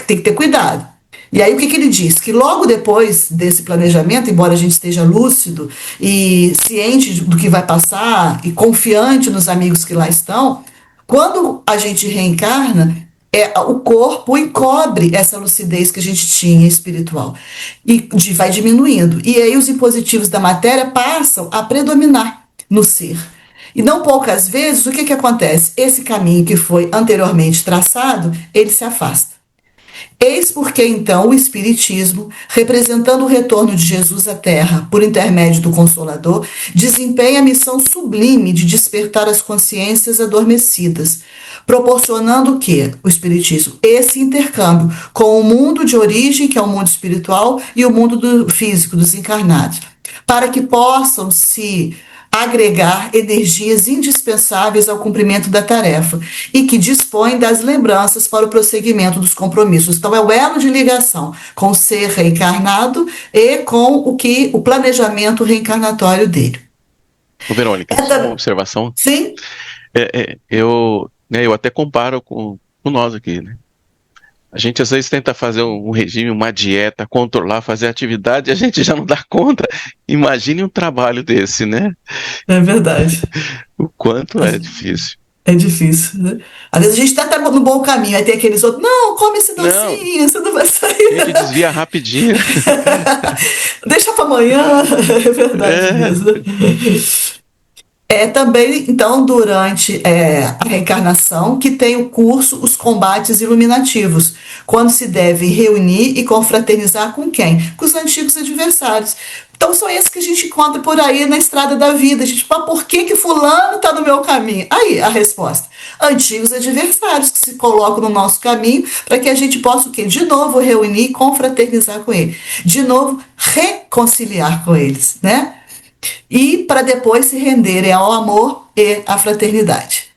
tem que ter cuidado. E aí o que ele diz? Que logo depois desse planejamento, embora a gente esteja lúcido e ciente do que vai passar e confiante nos amigos que lá estão, quando a gente reencarna, o corpo encobre essa lucidez que a gente tinha espiritual e vai diminuindo. E aí os impositivos da matéria passam a predominar no ser. E não poucas vezes, o que acontece? Esse caminho que foi anteriormente traçado, ele se afasta. Eis porque, então, o Espiritismo, representando o retorno de Jesus à Terra por intermédio do Consolador, desempenha a missão sublime de despertar as consciências adormecidas, proporcionando o quê? O Espiritismo? Esse intercâmbio com o mundo de origem, que é o mundo espiritual, e o mundo do físico, dos encarnados, para que possam se agregar energias indispensáveis ao cumprimento da tarefa e que dispõem das lembranças para o prosseguimento dos compromissos. Então, é o elo de ligação com o ser reencarnado e com o planejamento reencarnatório dele. Verônica, só uma observação. Sim. Eu até comparo com nós aqui, né? A gente às vezes tenta fazer um regime, uma dieta, controlar, fazer atividade, e a gente já não dá conta. Imagine um trabalho desse, né? É verdade. O quanto é difícil. É difícil, né? Às vezes a gente está no bom caminho, aí tem aqueles outros, não, come esse docinho, você não vai sair. A gente desvia rapidinho. Deixa para amanhã, é verdade mesmo. Também, então, durante a reencarnação, que tem o curso Os Combates Iluminativos, quando se deve reunir e confraternizar com quem? Com os antigos adversários. Então, são esses que a gente encontra por aí na estrada da vida. A gente fala, por que fulano está no meu caminho? Aí, a resposta. Antigos adversários que se colocam no nosso caminho para que a gente possa, o quê? De novo, reunir e confraternizar com ele. De novo, reconciliar com eles, né? E para depois se renderem ao amor e à fraternidade.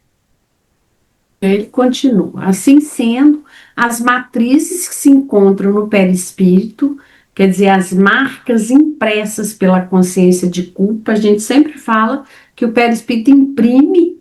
Ele continua. Assim sendo, as matrizes que se encontram no perispírito, quer dizer, as marcas impressas pela consciência de culpa, a gente sempre fala que o perispírito imprime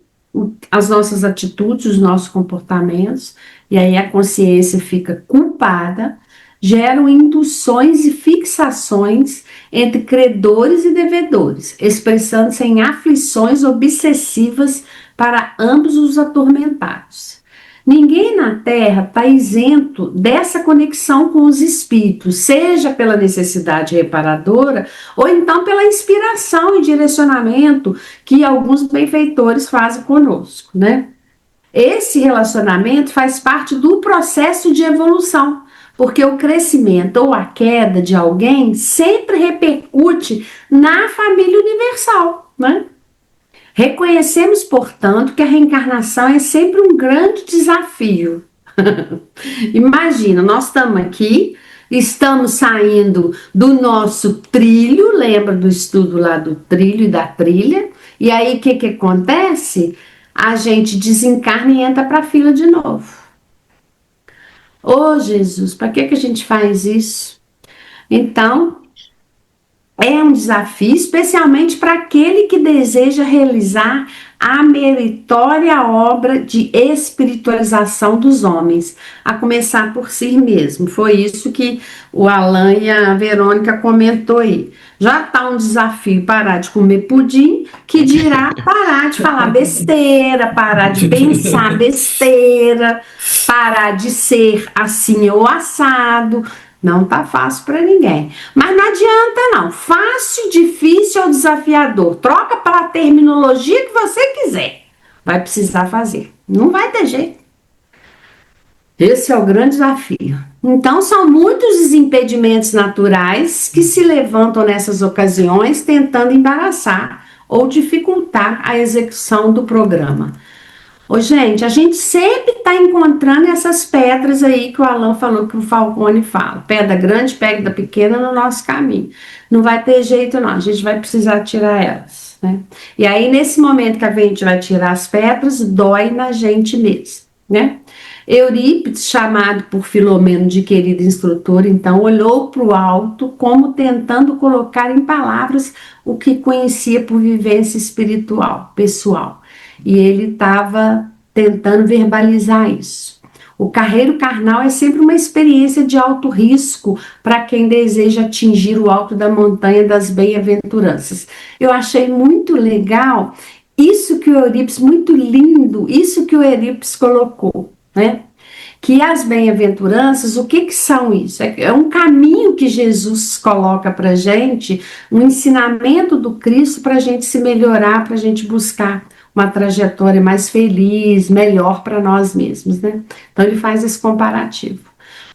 as nossas atitudes, os nossos comportamentos, e aí a consciência fica culpada, geram induções e fixações entre credores e devedores, expressando-se em aflições obsessivas para ambos os atormentados. Ninguém na Terra está isento dessa conexão com os espíritos, seja pela necessidade reparadora ou então pela inspiração e direcionamento que alguns benfeitores fazem conosco, né? Esse relacionamento faz parte do processo de evolução, porque o crescimento ou a queda de alguém sempre repercute na família universal, né? Reconhecemos, portanto, que a reencarnação é sempre um grande desafio. Imagina, nós estamos aqui, estamos saindo do nosso trilho, lembra do estudo lá do trilho e da trilha? E aí o que acontece? A gente desencarna e entra para a fila de novo. Ô Jesus, para que a gente faz isso? Então, é um desafio, especialmente para aquele que deseja realizar a meritória obra de espiritualização dos homens, a começar por si mesmo. Foi isso que o Alan e a Verônica comentou aí. Já está um desafio parar de comer pudim, que dirá parar de falar besteira, parar de pensar besteira, parar de ser assim ou assado. Não tá fácil para ninguém. Mas não adianta não. Fácil, difícil ou desafiador. Troca pela terminologia que você quiser. Vai precisar fazer. Não vai ter jeito. Esse é o grande desafio. Então, são muitos os impedimentos naturais que se levantam nessas ocasiões, tentando embaraçar ou dificultar a execução do programa. Ô, gente, a gente sempre está encontrando essas pedras aí que o Alan falou, que o Falcone fala. Pedra grande, pedra pequena no nosso caminho. Não vai ter jeito não, a gente vai precisar tirar elas, né? E aí, nesse momento que a gente vai tirar as pedras, dói na gente mesmo, né? Eurípides, chamado por Filomeno de querido instrutor, então olhou para o alto como tentando colocar em palavras o que conhecia por vivência espiritual, pessoal. E ele estava tentando verbalizar isso. O carreiro carnal é sempre uma experiência de alto risco para quem deseja atingir o alto da montanha das bem-aventuranças. Eu achei muito legal isso que o Eurípides, muito lindo, isso que o Eurípides colocou, né? Que as bem-aventuranças, o que são isso? É um caminho que Jesus coloca para a gente, um ensinamento do Cristo para a gente se melhorar, para a gente buscar uma trajetória mais feliz, melhor para nós mesmos, né? Então ele faz esse comparativo.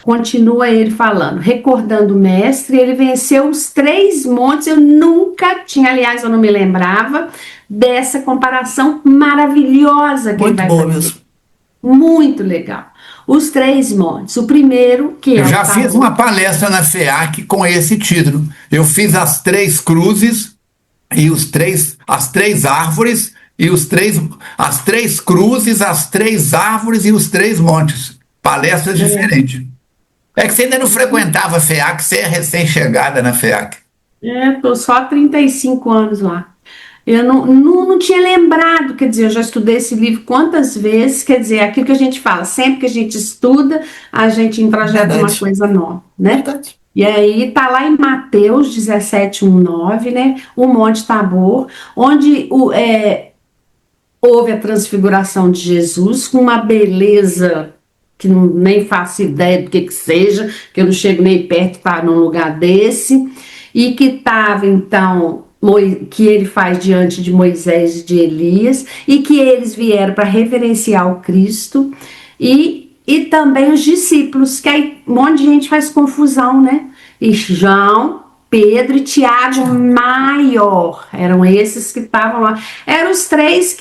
Continua ele falando, recordando o mestre, ele venceu os 3 montes, eu nunca tinha, aliás, eu não me lembrava dessa comparação maravilhosa que Muito ele vai boa fazer. mesmo. Muito legal. Os 3 montes. O primeiro, que Eu é já fiz uma palestra na FEAC com esse título. Eu fiz as 3 cruzes e as 3 árvores e as 3 cruzes, as 3 árvores e os 3 montes. Palestras diferentes. É que você ainda não frequentava a FEAC, você é recém-chegada na FEAC. Tô só há 35 anos lá. Eu não tinha lembrado, quer dizer, eu já estudei esse livro quantas vezes, quer dizer, aquilo que a gente fala, sempre que a gente estuda, a gente introjeta uma coisa nova, né? Verdade. E aí tá lá em Mateus 17:1-9, né? O Monte Tabor, onde houve a transfiguração de Jesus com uma beleza que nem faço ideia do que seja, que eu não chego nem perto de estar num lugar desse, e que estava então, que ele faz diante de Moisés e de Elias, e que eles vieram para reverenciar o Cristo, e também os discípulos, que aí um monte de gente faz confusão, né? E João, Pedro e Tiago maior, eram esses que estavam lá, eram os 3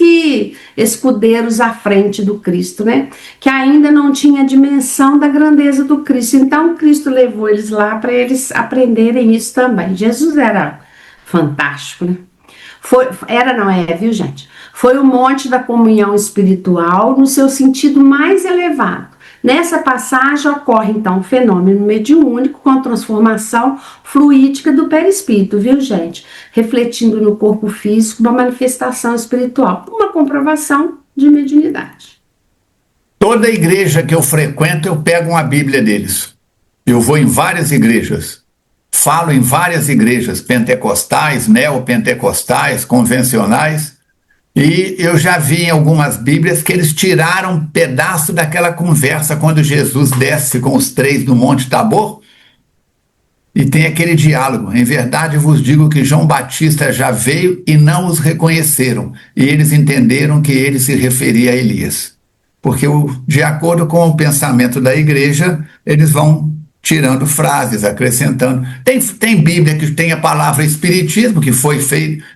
escudeiros à frente do Cristo, né? Que ainda não tinha a dimensão da grandeza do Cristo, então Cristo levou eles lá para eles aprenderem isso também. Jesus era fantástico, né? Não é, viu, gente? Foi o monte da comunhão espiritual no seu sentido mais elevado. Nessa passagem ocorre, então, um fenômeno mediúnico com a transformação fluídica do perispírito, viu, gente? Refletindo no corpo físico uma manifestação espiritual, uma comprovação de mediunidade. Toda igreja que eu frequento, eu pego uma Bíblia deles. Eu vou em várias igrejas. Falo em várias igrejas, pentecostais, neopentecostais, convencionais. E eu já vi em algumas Bíblias que eles tiraram um pedaço daquela conversa quando Jesus desce com os 3 no Monte Tabor. E tem aquele diálogo. Em verdade vos digo que João Batista já veio e não os reconheceram. E eles entenderam que ele se referia a Elias. porque de acordo com o pensamento da igreja, eles vão tirando frases, acrescentando. Tem Bíblia que tem a palavra espiritismo, que foi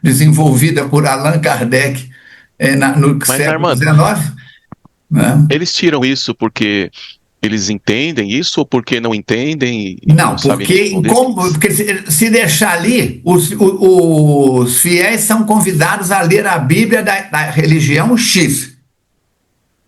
desenvolvida por Allan Kardec no Mas, século Armando, XIX. Né? eles tiram isso porque eles entendem isso ou porque não entendem e Não, sabem responder? porque se deixar ali, os fiéis são convidados a ler a Bíblia da religião X.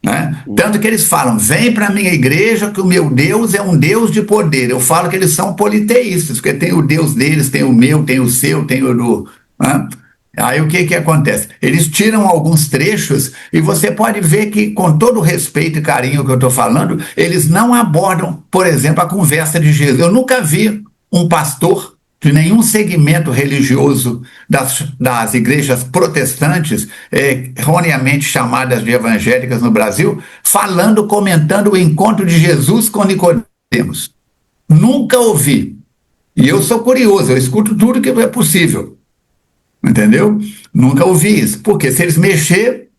Né? Tanto que eles falam, vem para a minha igreja que o meu Deus é um Deus de poder. Eu falo que eles são politeístas, porque tem o Deus deles, tem o meu, tem o seu, tem o do... Né? Aí o que acontece? Eles tiram alguns trechos e você pode ver que, com todo o respeito e carinho que eu estou falando, eles não abordam, por exemplo, a conversa de Jesus. Eu nunca vi um pastor de nenhum segmento religioso das igrejas protestantes, erroneamente chamadas de evangélicas no Brasil, comentando o encontro de Jesus com Nicodemos. Nunca ouvi. E eu sou curioso, eu escuto tudo que é possível. Entendeu? Nunca ouvi isso. Porque se eles mexerem,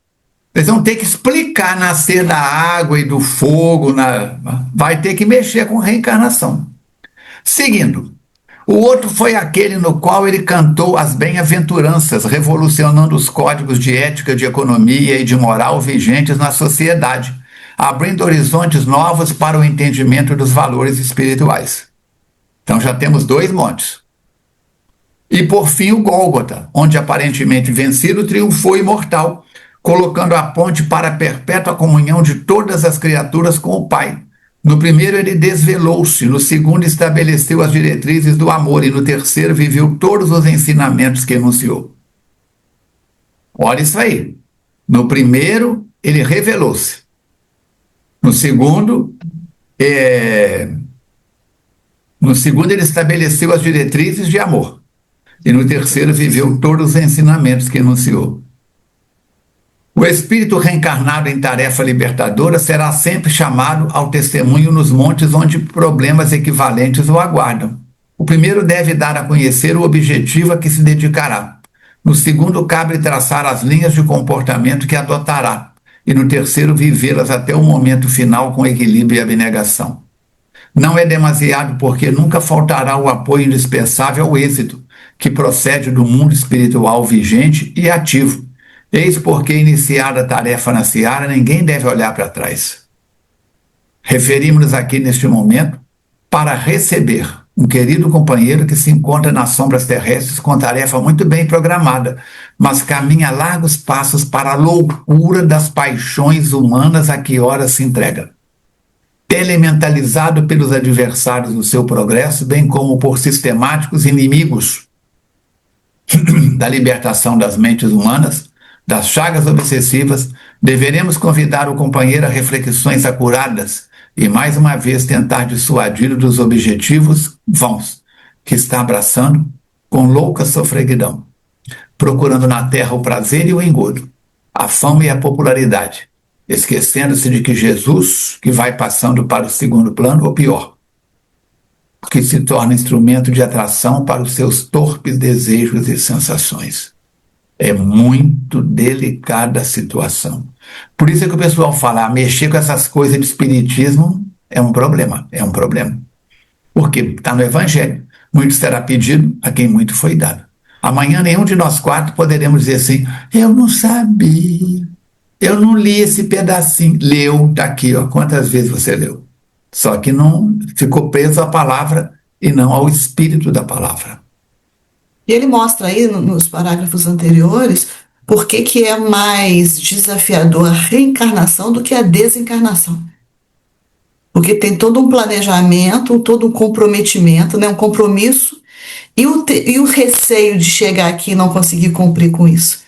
eles vão ter que explicar nascer da água e do fogo. Vai ter que mexer com reencarnação. Seguindo. O outro foi aquele no qual ele cantou as bem-aventuranças, revolucionando os códigos de ética, de economia e de moral vigentes na sociedade, abrindo horizontes novos para o entendimento dos valores espirituais. Então já temos 2 montes. E por fim o Gólgota, onde aparentemente vencido triunfou imortal, colocando a ponte para a perpétua comunhão de todas as criaturas com o Pai. No primeiro ele desvelou-se, no segundo estabeleceu as diretrizes do amor e no terceiro viveu todos os ensinamentos que enunciou. Olha isso aí. No primeiro ele revelou-se. No segundo ele estabeleceu as diretrizes de amor. E no terceiro viveu todos os ensinamentos que enunciou. O espírito reencarnado em tarefa libertadora será sempre chamado ao testemunho nos montes onde problemas equivalentes o aguardam. O primeiro deve dar a conhecer o objetivo a que se dedicará. No segundo, cabe traçar as linhas de comportamento que adotará. E no terceiro, vivê-las até o momento final com equilíbrio e abnegação. Não é demasiado, porque nunca faltará o apoio indispensável ao êxito, que procede do mundo espiritual vigente e ativo. Eis porque, iniciada a tarefa na seara, ninguém deve olhar para trás. Referimos-nos aqui neste momento para receber um querido companheiro que se encontra nas sombras terrestres com tarefa muito bem programada, mas caminha largos passos para a loucura das paixões humanas a que ora se entrega. Elementalizado pelos adversários do seu progresso, bem como por sistemáticos inimigos da libertação das mentes humanas, das chagas obsessivas, deveremos convidar o companheiro a reflexões acuradas e, mais uma vez, tentar dissuadi-lo dos objetivos vãos que está abraçando com louca sofreguidão, procurando na terra o prazer e o engodo, a fama e a popularidade, esquecendo-se de que Jesus, que vai passando para o segundo plano, ou pior, que se torna instrumento de atração para os seus torpes desejos e sensações. É muito delicada a situação. Por isso é que o pessoal fala, mexer com essas coisas de espiritismo é um problema. Porque está no Evangelho. Muito será pedido a quem muito foi dado. Amanhã nenhum de nós 4 poderemos dizer assim, eu não sabia, eu não li esse pedacinho. Leu, está aqui, ó, quantas vezes você leu? Só que não ficou preso à palavra e não ao espírito da palavra. E ele mostra aí, nos parágrafos anteriores, por que é mais desafiador a reencarnação do que a desencarnação. Porque tem todo um planejamento, todo um comprometimento, né, um compromisso, e o receio de chegar aqui e não conseguir cumprir com isso.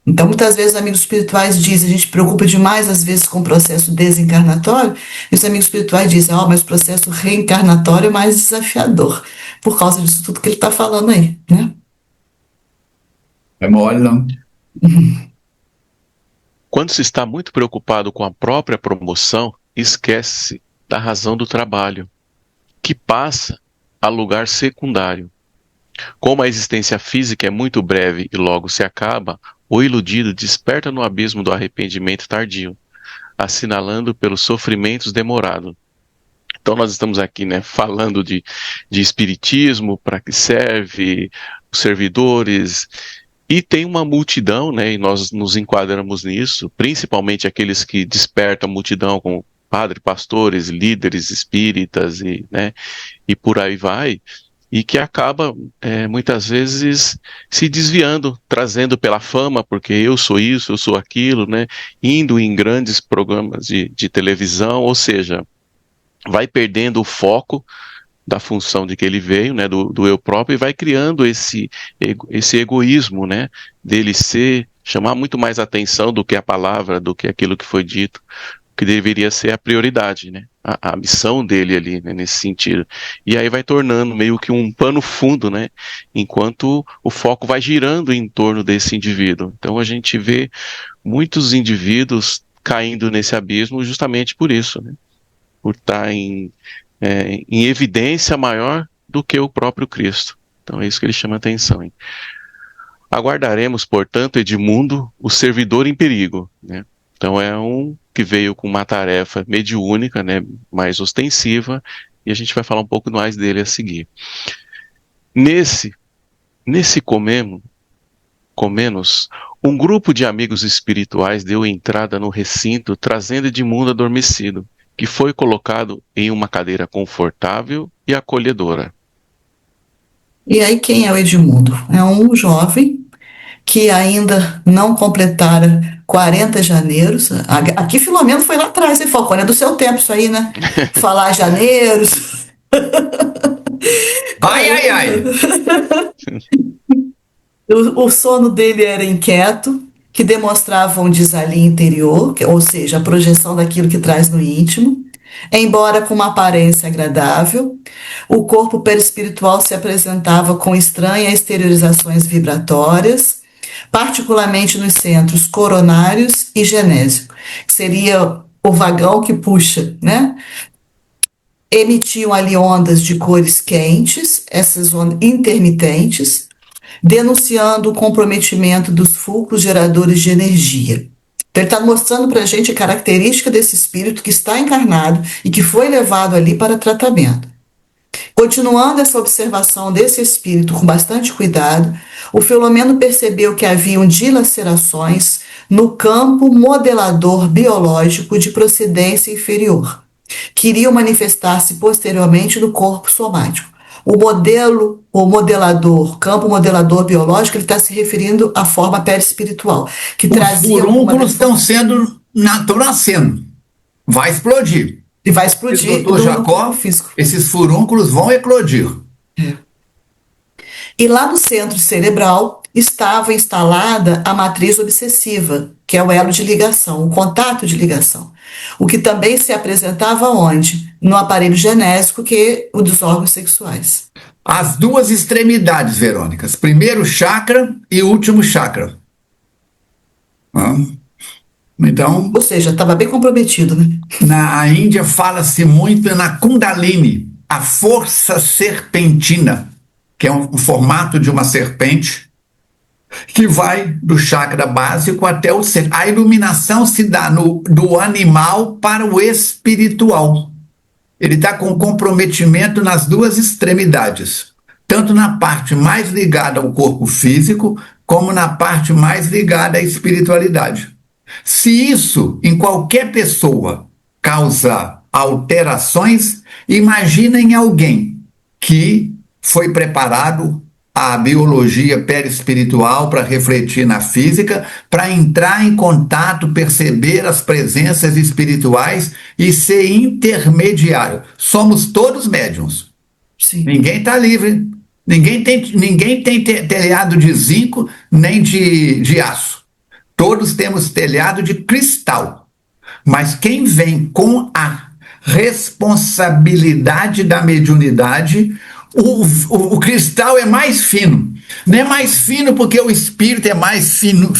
Então, muitas vezes, os amigos espirituais dizem, a gente se preocupa demais, às vezes, com o processo desencarnatório, e os amigos espirituais dizem, mas o processo reencarnatório é mais desafiador, por causa disso tudo que ele está falando aí, né? É mole, não? Quando se está muito preocupado com a própria promoção, esquece da razão do trabalho, que passa a lugar secundário. Como a existência física é muito breve e logo se acaba, o iludido desperta no abismo do arrependimento tardio. assinalando pelos sofrimentos demorados. Então nós estamos aqui, né, falando de espiritismo, para que serve, os servidores, e tem uma multidão, né, e nós nos enquadramos nisso, principalmente aqueles que despertam a multidão, como padres, pastores, líderes espíritas, e por aí vai, e que acaba muitas vezes se desviando, trazendo pela fama, porque eu sou isso, eu sou aquilo, né, indo em grandes programas de televisão, ou seja, vai perdendo o foco da função de que ele veio, né, do eu próprio, e vai criando esse egoísmo, né, dele chamar muito mais atenção do que a palavra, do que aquilo que foi dito, que deveria ser a prioridade, né, a missão dele ali, né, nesse sentido. E aí vai tornando meio que um pano fundo, né, enquanto o foco vai girando em torno desse indivíduo. Então a gente vê muitos indivíduos caindo nesse abismo justamente por isso, né, por estar em evidência maior do que o próprio Cristo. Então é isso que ele chama a atenção. Hein? Aguardaremos, portanto, Edmundo, o servidor em perigo. Né? Então é um que veio com uma tarefa mediúnica, né, mais ostensiva, e a gente vai falar um pouco mais dele a seguir. Nesse Comenos, um grupo de amigos espirituais deu entrada no recinto trazendo Edmundo adormecido, que foi colocado em uma cadeira confortável e acolhedora. E aí quem é o Edmundo? É um jovem que ainda não completara 40 janeiros. Aqui Filomeno foi lá atrás, hein, Falcone? É do seu tempo isso aí, né? Falar janeiros. Ai, ai, ai. O sono dele era inquieto, que demonstrava um desalinho interior, ou seja, a projeção daquilo que traz no íntimo, embora com uma aparência agradável. O corpo perispiritual se apresentava com estranhas exteriorizações vibratórias, particularmente nos centros coronários e genésio, que seria o vagão que puxa, né? Emitiam ali ondas de cores quentes, essas ondas intermitentes, denunciando o comprometimento dos fulcros geradores de energia. Então, ele está mostrando para a gente a característica desse espírito que está encarnado e que foi levado ali para tratamento. Continuando essa observação desse espírito com bastante cuidado, o Filomeno percebeu que haviam dilacerações no campo modelador biológico de procedência inferior, que iriam manifestar-se posteriormente no corpo somático. O modelador, campo modelador biológico, ele está se referindo à forma perispiritual, que Os trazia furúnculos estão nascendo. Vai explodir. e vai explodir Doutor Jacó, físico. esses furúnculos vão eclodir. E lá no centro cerebral estava instalada a matriz obsessiva, que é o elo de ligação, o contato de ligação. O que também se apresentava onde? No aparelho genésico, que é o dos órgãos sexuais. As duas extremidades, Verônicas. Primeiro chakra e último chakra. Então, Ou seja, estava bem comprometido, né? na Índia fala-se muito na Kundalini, a força serpentina, que é um formato de uma serpente, que vai do chakra básico até o centro. A iluminação se dá do animal para o espiritual. Ele está com comprometimento nas duas extremidades, tanto na parte mais ligada ao corpo físico, como na parte mais ligada à espiritualidade. Se isso, em qualquer pessoa, causa alterações, imagina em alguém que foi preparado a biologia perispiritual para refletir na física, para entrar em contato, perceber as presenças espirituais e ser intermediário. Somos todos médiuns. Sim. Ninguém está livre. Ninguém tem telhado de zinco nem de aço. Todos temos telhado de cristal. Mas quem vem com a responsabilidade da mediunidade, o cristal é mais fino. Não é mais fino porque o espírito é mais fino,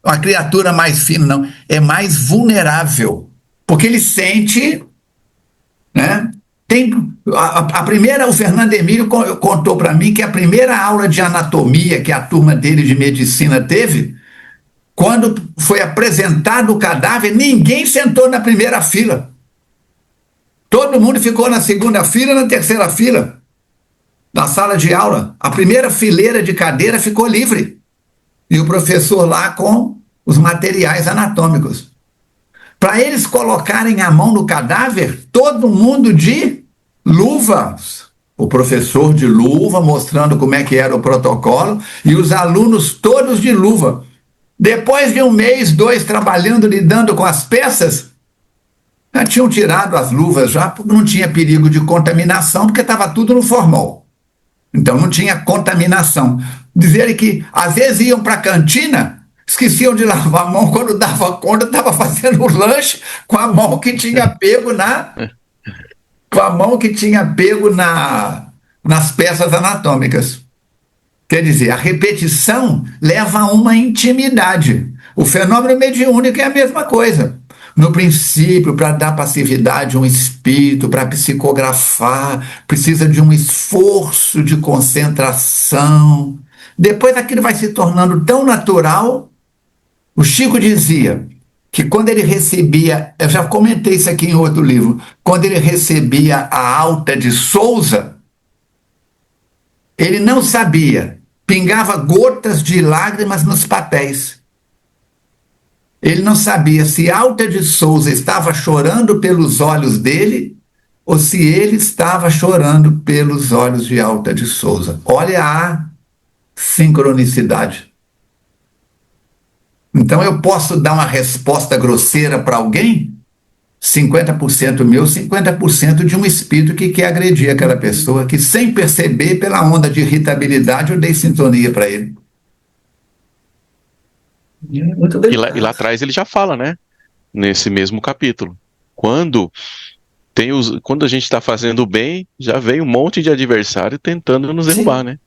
a criatura mais fina, não. É mais vulnerável. Porque ele sente, né? O Fernando Emílio contou para mim que a primeira aula de anatomia que a turma dele de medicina teve, Quando foi apresentado o cadáver, ninguém sentou na primeira fila. Todo mundo ficou na segunda fila, na terceira fila, na sala de aula. A primeira fileira de cadeira ficou livre. E o professor lá com os materiais anatômicos. Para eles colocarem a mão no cadáver, todo mundo de luvas. O professor de luva, mostrando como é que era o protocolo, e os alunos todos de luva. Depois de 1 mês, 2, trabalhando, lidando com as peças, já tinham tirado as luvas já, porque não tinha perigo de contaminação, porque estava tudo no formol. Então não tinha contaminação. Dizer que às vezes iam para a cantina, esqueciam de lavar a mão, quando dava conta, estava fazendo o lanche com a mão que tinha pego nas peças anatômicas. Quer dizer, a repetição leva a uma intimidade. O fenômeno mediúnico é a mesma coisa. No princípio, para dar passividade a um espírito, para psicografar, precisa de um esforço de concentração. Depois aquilo vai se tornando tão natural. O Chico dizia que quando ele recebia, eu já comentei isso aqui em outro livro, quando ele recebia a alta de Souza, ele não sabia, pingava gotas de lágrimas nos papéis. Ele não sabia se Alta de Souza estava chorando pelos olhos dele ou se ele estava chorando pelos olhos de Alta de Souza. Olha a sincronicidade. Então eu posso dar uma resposta grosseira para alguém, 50% meu, 50% de um espírito que quer agredir aquela pessoa, que sem perceber, pela onda de irritabilidade, eu dei sintonia para ele. Muito E lá atrás ele já fala, né? Nesse mesmo capítulo. Quando a gente está fazendo o bem, já vem um monte de adversário tentando nos derrubar, né?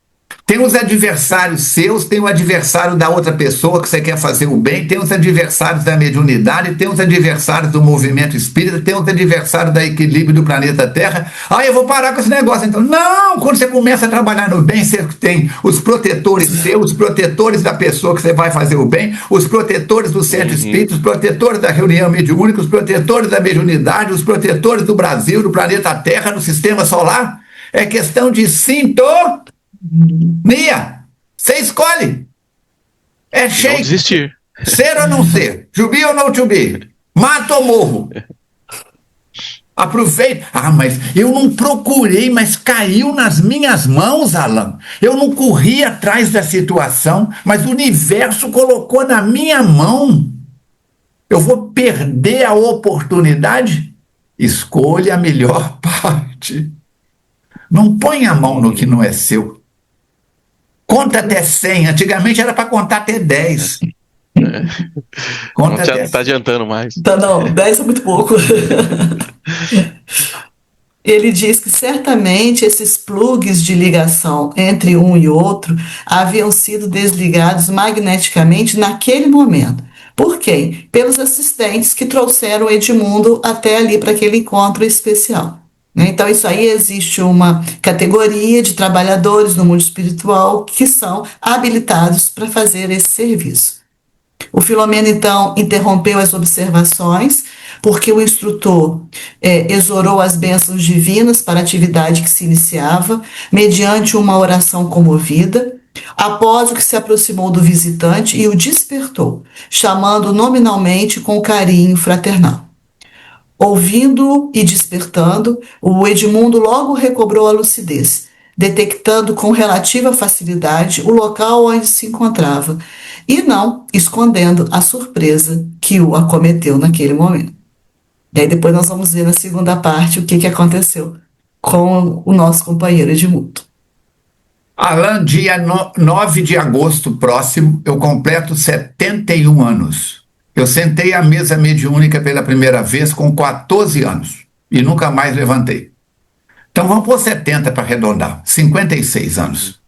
Tem os adversários seus, tem o adversário da outra pessoa que você quer fazer o bem, tem os adversários da mediunidade, tem os adversários do movimento espírita, tem os adversários do equilíbrio do planeta Terra. Eu vou parar com esse negócio. Então, não! Quando você começa a trabalhar no bem, você tem os protetores seus, os protetores da pessoa que você vai fazer o bem, os protetores do centro espírita, os protetores da reunião mediúnica, os protetores da mediunidade, os protetores do Brasil, do planeta Terra, do sistema solar. É questão de sintonia. Você escolhe. É shake. Não desistir. Ser ou não ser? To be ou não to be? Mato ou morro? Aproveita. Mas eu não procurei, mas caiu nas minhas mãos, Alan. Eu não corri atrás da situação, mas o universo colocou na minha mão. Eu vou perder a oportunidade? Escolha a melhor parte. Não põe a mão no que não é seu. Conta até 100. Antigamente era para contar até 10. Conta não está adiantando mais. Não, 10 é muito pouco. Ele diz que certamente esses plugs de ligação entre um e outro haviam sido desligados magneticamente naquele momento. Por quem? Pelos assistentes que trouxeram o Edmundo até ali para aquele encontro especial. Então, isso aí existe uma categoria de trabalhadores no mundo espiritual que são habilitados para fazer esse serviço. O Filomeno, então, interrompeu as observações, porque o instrutor exorou as bênçãos divinas para a atividade que se iniciava, mediante uma oração comovida, após o que se aproximou do visitante e o despertou, chamando nominalmente com carinho fraternal. Ouvindo e despertando, o Edmundo logo recobrou a lucidez, detectando com relativa facilidade o local onde se encontrava e não escondendo a surpresa que o acometeu naquele momento. E aí depois nós vamos ver na segunda parte o que aconteceu com o nosso companheiro Edmundo. Alan, dia 9 de agosto próximo, eu completo 71 anos. Eu sentei à mesa mediúnica pela primeira vez com 14 anos e nunca mais levantei. Então vamos pôr 70 para arredondar, 56 anos.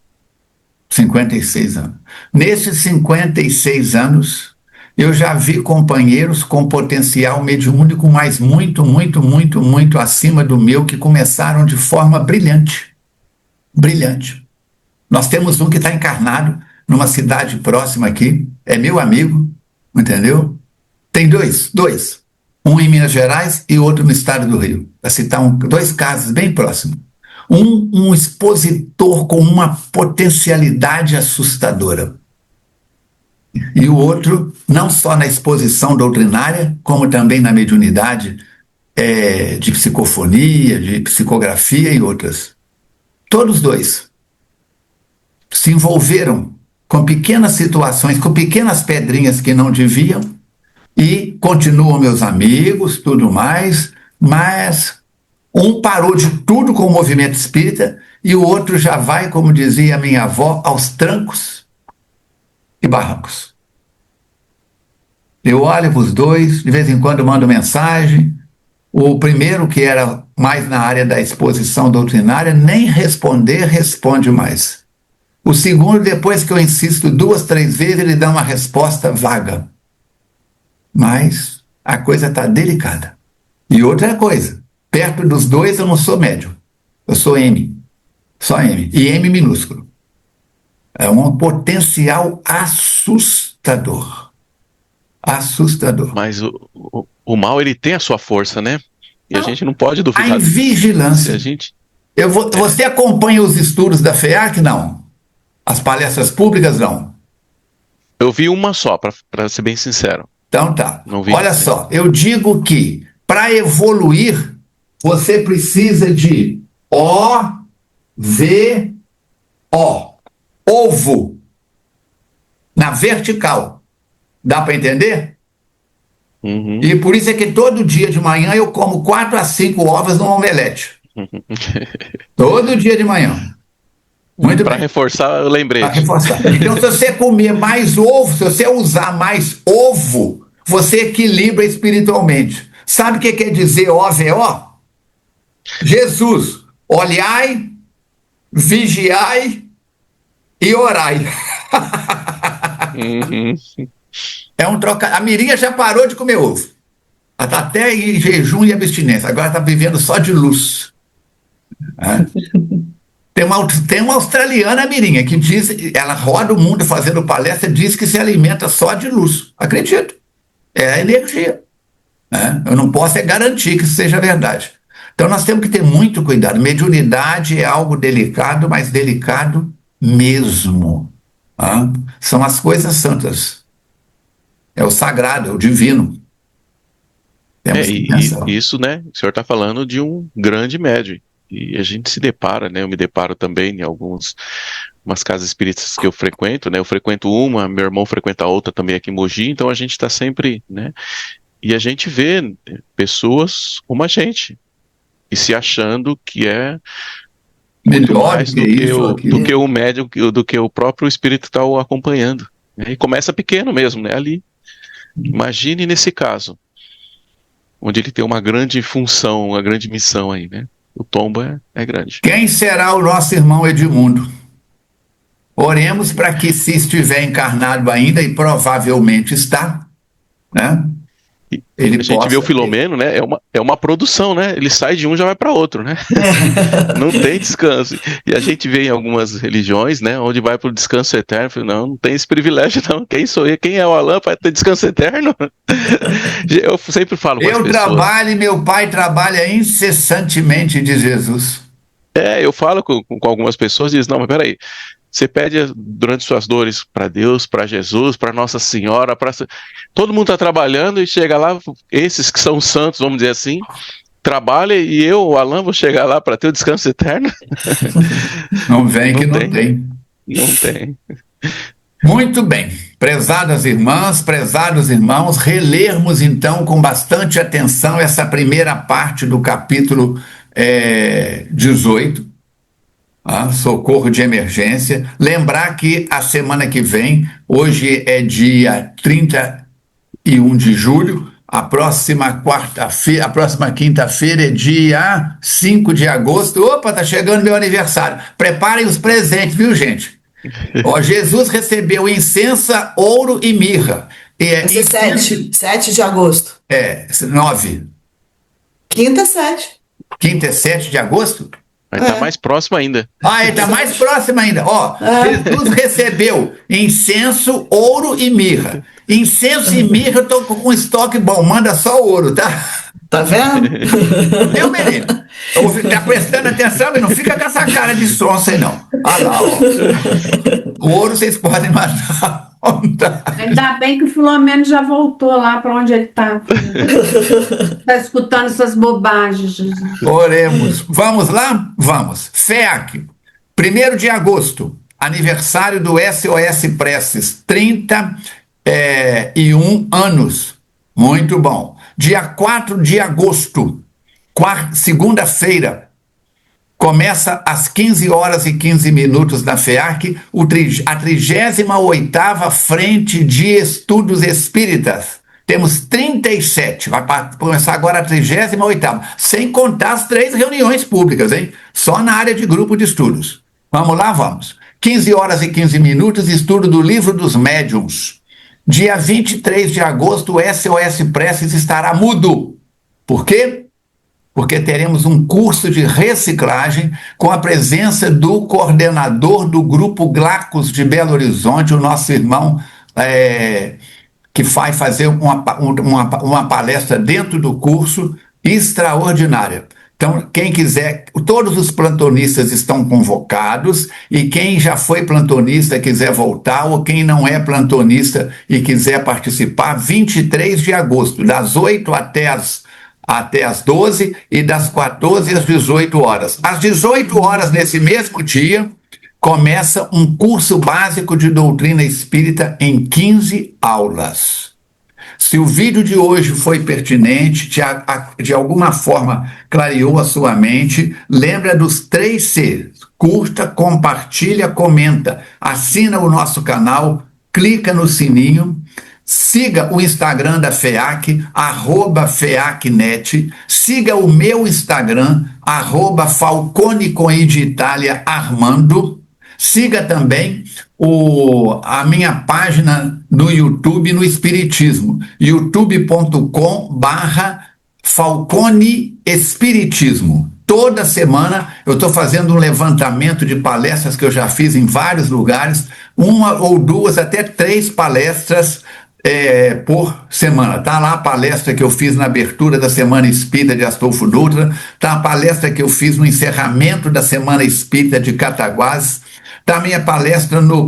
56 anos. Nesses 56 anos, eu já vi companheiros com potencial mediúnico, mas muito, muito, muito, muito acima do meu, que começaram de forma brilhante. Brilhante. Nós temos um que está encarnado numa cidade próxima aqui, é meu amigo, Entendeu? Tem dois. Um em Minas Gerais e outro no estado do Rio. Para citar dois casos bem próximos. Um expositor com uma potencialidade assustadora. E o outro, não só na exposição doutrinária, como também na mediunidade, de psicofonia, de psicografia e outras. Todos dois se envolveram com pequenas situações, com pequenas pedrinhas que não deviam, e continuam meus amigos, tudo mais, mas um parou de tudo com o movimento espírita e o outro já vai, como dizia a minha avó, aos trancos e barrancos. Eu olho para os dois, de vez em quando mando mensagem. O primeiro, que era mais na área da exposição doutrinária, nem responder, responde mais. O segundo, depois que eu insisto 2, 3 vezes, ele dá uma resposta vaga. Mas a coisa está delicada. E outra coisa, perto dos dois eu não sou médium. Eu sou M. Só M. E M minúsculo. É um potencial assustador. Assustador. Mas o mal, ele tem a sua força, né? E a gente não pode duvidar. A invigilância. A gente... Você acompanha os estudos da FEAC? Não. As palestras públicas? Não. Eu vi uma só, para ser bem sincero. Então tá. Não vi. Olha só, eu digo que para evoluir, você precisa de O-V-O. Ovo. Na vertical. Dá para entender? Uhum. E por isso é que todo dia de manhã eu como 4 a 5 ovos num omelete. Todo dia de manhã. Muito Para bem. reforçar, eu lembrei. Para reforçar. Então, se você comer mais ovo, se você usar mais ovo, você equilibra espiritualmente. Sabe o que quer dizer OVO? Jesus, olhai, vigiai e orai. Uhum. É um troca. A Mirinha já parou de comer ovo. Ela está até em jejum e abstinência. Agora está vivendo só de luz. Tem uma australiana, Mirinha, que diz, ela roda o mundo fazendo palestra, diz que se alimenta só de luz. Acredito. É a energia. Eu não posso garantir que isso seja verdade. Então nós temos que ter muito cuidado. Mediunidade é algo delicado, mas delicado mesmo. São as coisas santas. É o sagrado, é o divino. Isso, né? O senhor está falando de um grande médium. E a gente se depara, né? Eu me deparo também em umas casas espíritas que eu frequento, né? Eu frequento uma, meu irmão frequenta outra também aqui em Mogi, então a gente está sempre, né? E a gente vê pessoas como a gente, e se achando que é muito mais do que o médium, do que o próprio espírito está o acompanhando. Né? E começa pequeno mesmo, né? Ali. Imagine nesse caso, onde ele tem uma grande função, uma grande missão aí, né? O tombo é grande. Quem será o nosso irmão Edmundo? Oremos para que, se estiver encarnado ainda, e provavelmente está, né? A gente vê o Filomeno, né? É uma produção, né? Ele sai de um e já vai para outro, né? Não tem descanso. E a gente vê em algumas religiões, né? Onde vai para o descanso eterno. Não tem esse privilégio, não. Quem sou eu? Quem é o Alan para ter descanso eterno? Eu sempre falo com as pessoas. Eu trabalho e meu pai trabalha incessantemente, diz Jesus. Eu falo com algumas pessoas e diz, não, mas peraí. Você pede durante suas dores para Deus, para Jesus, para Nossa Senhora, todo mundo está trabalhando e chega lá, esses que são santos, vamos dizer assim, trabalha e eu, o Alan, vou chegar lá para ter o descanso eterno? Não vem que não tem. Não tem. Muito bem. Prezadas irmãs, prezados irmãos, relermos então com bastante atenção essa primeira parte do capítulo 18. Socorro de emergência. Lembrar que a semana que vem, hoje é dia 31 de julho, a próxima quinta-feira é dia 5 de agosto. Opa, tá chegando meu aniversário. Preparem os presentes, viu, gente? Jesus recebeu incenso, ouro e mirra. Vai ser 7 de agosto. 9. Quinta é 7. Quinta é 7 de agosto? Vai estar mais próximo ainda. Ele está mais próximo ainda. Jesus recebeu incenso, ouro e mirra. Incenso e mirra eu estou com um estoque bom. Manda só ouro, tá? Tá vendo? Viu, menino? Tá prestando atenção e não fica com essa cara de sonsa aí, não. Olha lá, O ouro vocês podem mandar. Ainda bem que o Filomeno já voltou lá para onde ele está. Está escutando essas bobagens. Oremos. Vamos lá? Vamos. FEAC, 1º de agosto, aniversário do SOS Preces, 31 anos. Muito bom. Dia 4 de agosto, segunda-feira, começa às 15h15 na FEAC, a 38ª Frente de Estudos Espíritas. Temos 37, vai começar agora a 38ª, sem contar as 3 reuniões públicas, hein? Só na área de grupo de estudos. Vamos lá, vamos. 15h15, estudo do Livro dos Médiuns. Dia 23 de agosto, o SOS Preces estará mudo. Por quê? Porque teremos um curso de reciclagem com a presença do coordenador do Grupo Glacos de Belo Horizonte, o nosso irmão, que vai fazer uma palestra dentro do curso extraordinária. Então, quem quiser, todos os plantonistas estão convocados, e quem já foi plantonista quiser voltar, ou quem não é plantonista e quiser participar, 23 de agosto, das 8 até as 12 e das 14 às 18 horas. Às 18 horas, nesse mesmo dia, começa um curso básico de doutrina espírita em 15 aulas. Se o vídeo de hoje foi pertinente, de alguma forma clareou a sua mente, lembra dos 3 Cs. Curta, compartilha, comenta. Assina o nosso canal, clica no sininho, siga o Instagram da FEAC, @FEACnet, siga o meu Instagram, @Falcone com I de Itália Armando. Siga também a minha página no YouTube, no Espiritismo, youtube.com/Falcone Espiritismo. Toda semana eu estou fazendo um levantamento de palestras que eu já fiz em vários lugares, 1 ou 2, até 3 palestras por semana. Está lá a palestra que eu fiz na abertura da Semana Espírita de Astolfo Dutra, está a palestra que eu fiz no encerramento da Semana Espírita de Cataguases, está a minha palestra no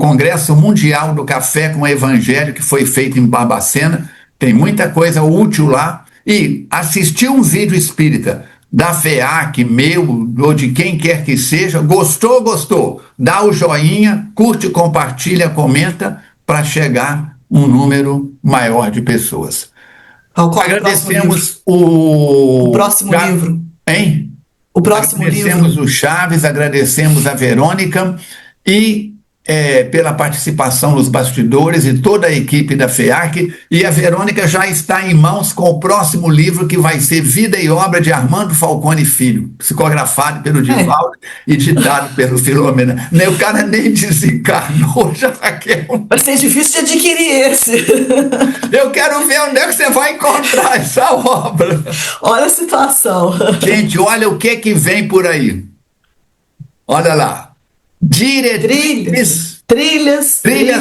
Congresso Mundial do Café com o Evangelho, que foi feito em Barbacena. Tem muita coisa útil lá. E assistir um vídeo espírita da FEAC, meu, ou de quem quer que seja, gostou, dá o joinha, curte, compartilha, comenta, para chegar um número maior de pessoas. Agradecemos o próximo livro. Hein? O próximo agradecemos o Chaves, agradecemos a Verônica e pela participação nos bastidores e toda a equipe da FEAC, e a Verônica já está em mãos com o próximo livro, que vai ser Vida e Obra de Armando Falcone Filho, psicografado pelo Divaldo e ditado pelo Filomena. O cara nem desencarnou, já quer Vai ser difícil de adquirir esse. Eu quero ver onde é que você vai encontrar essa obra. Olha a situação. Gente, olha o que vem por aí. Olha lá. Trilhas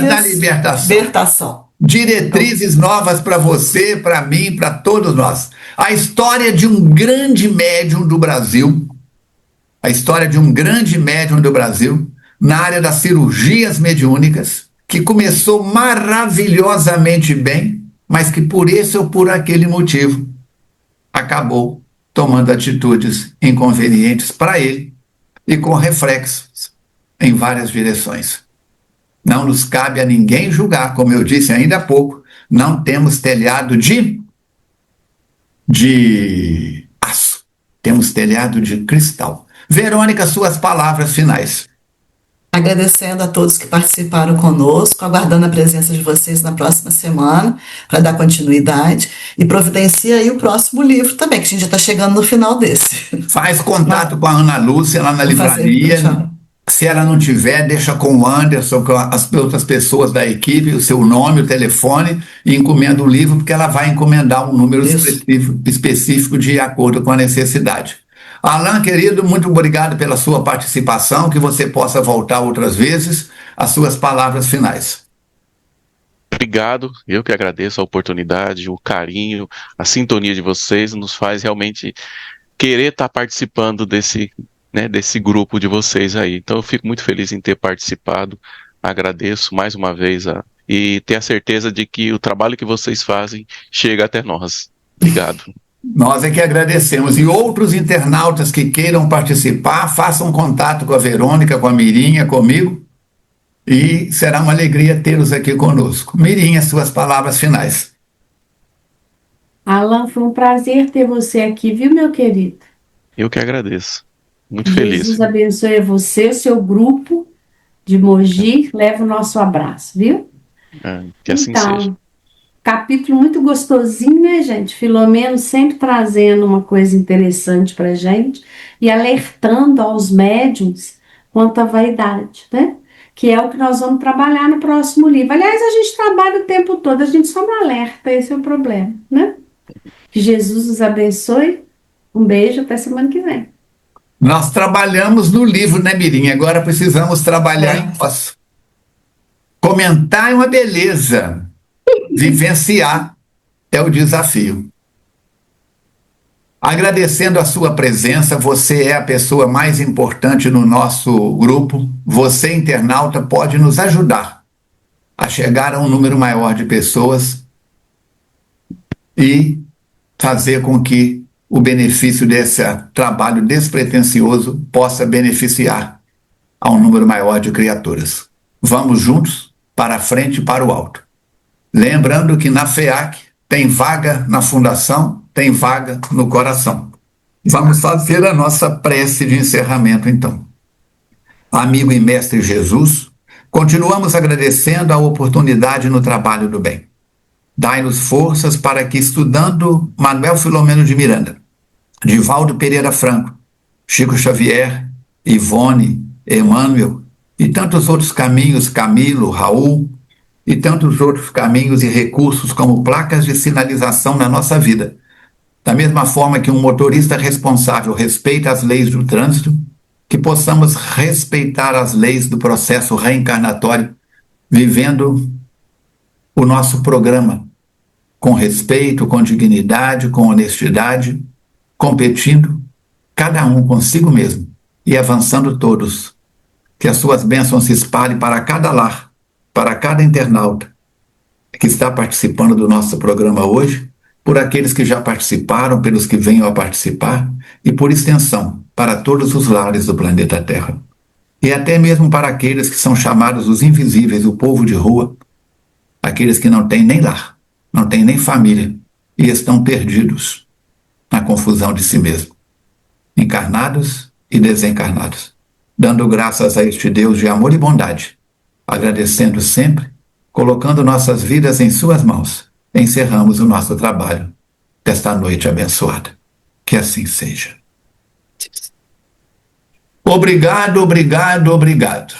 da libertação. Diretrizes novas para você, para mim, para todos nós. A história de um grande médium do Brasil, na área das cirurgias mediúnicas, que começou maravilhosamente bem, mas que por esse ou por aquele motivo acabou tomando atitudes inconvenientes para ele e com reflexos em várias direções. Não nos cabe a ninguém julgar, como eu disse ainda há pouco, não temos telhado de aço, temos telhado de cristal. Verônica, suas palavras finais. Agradecendo a todos que participaram conosco, aguardando a presença de vocês na próxima semana, para dar continuidade, e providencia aí o próximo livro também, que a gente já está chegando no final desse. Faz contato com a Ana Lúcia lá na livraria. Se ela não tiver, deixa com o Anderson, com as outras pessoas da equipe, o seu nome, o telefone, e encomenda o livro, porque ela vai encomendar um número específico de acordo com a necessidade. Alain, querido, muito obrigado pela sua participação, que você possa voltar outras vezes às suas palavras finais. Obrigado, eu que agradeço a oportunidade, o carinho, a sintonia de vocês nos faz realmente querer estar participando desse grupo de vocês aí. Então eu fico muito feliz em ter participado, agradeço mais uma vez e ter a certeza de que o trabalho que vocês fazem chega até nós. Obrigado. Nós é que agradecemos. E outros internautas que queiram participar, façam contato com a Verônica, com a Mirinha, comigo, e será uma alegria tê-los aqui conosco. Mirinha, suas palavras finais. Alan, foi um prazer ter você aqui, viu, meu querido? Eu que agradeço. Muito feliz. Jesus abençoe você, o seu grupo de Mogi. Leva o nosso abraço, viu? Que assim seja. Capítulo muito gostosinho, né, gente? Filomeno sempre trazendo uma coisa interessante pra gente e alertando aos médiuns quanto à vaidade, né? Que é o que nós vamos trabalhar no próximo livro. Aliás, a gente trabalha o tempo todo, a gente só não alerta, esse é o problema, né? Que Jesus os abençoe. Um beijo, até semana que vem. Nós trabalhamos no livro, né, Mirinha? Agora precisamos trabalhar em nós. Comentar é uma beleza. Vivenciar é o desafio. Agradecendo a sua presença, você é a pessoa mais importante no nosso grupo. Você, internauta, pode nos ajudar a chegar a um número maior de pessoas e fazer com que o benefício desse trabalho despretensioso possa beneficiar a um número maior de criaturas. Vamos juntos para a frente e para o alto. Lembrando que na FEAC tem vaga na fundação, tem vaga no coração. Vamos fazer a nossa prece de encerramento, então. Amigo e mestre Jesus, continuamos agradecendo a oportunidade no trabalho do bem. Dai-nos forças para que, estudando Manuel Filomeno de Miranda, Divaldo Pereira Franco, Chico Xavier, Ivone, Emmanuel e tantos outros caminhos, Camilo, Raul, e tantos outros caminhos e recursos como placas de sinalização na nossa vida. Da mesma forma que um motorista responsável respeita as leis do trânsito, que possamos respeitar as leis do processo reencarnatório, vivendo o nosso programa com respeito, com dignidade, com honestidade, competindo, cada um consigo mesmo e avançando todos. Que as suas bênçãos se espalhem para cada lar, para cada internauta que está participando do nosso programa hoje, por aqueles que já participaram, pelos que venham a participar, e por extensão, para todos os lares do planeta Terra. E até mesmo para aqueles que são chamados os invisíveis, o povo de rua, aqueles que não têm nem lar, não têm nem família, e estão perdidos na confusão de si mesmo, encarnados e desencarnados, dando graças a este Deus de amor e bondade, agradecendo sempre, colocando nossas vidas em suas mãos, encerramos o nosso trabalho desta noite abençoada. Que assim seja. Obrigado, obrigado, obrigado.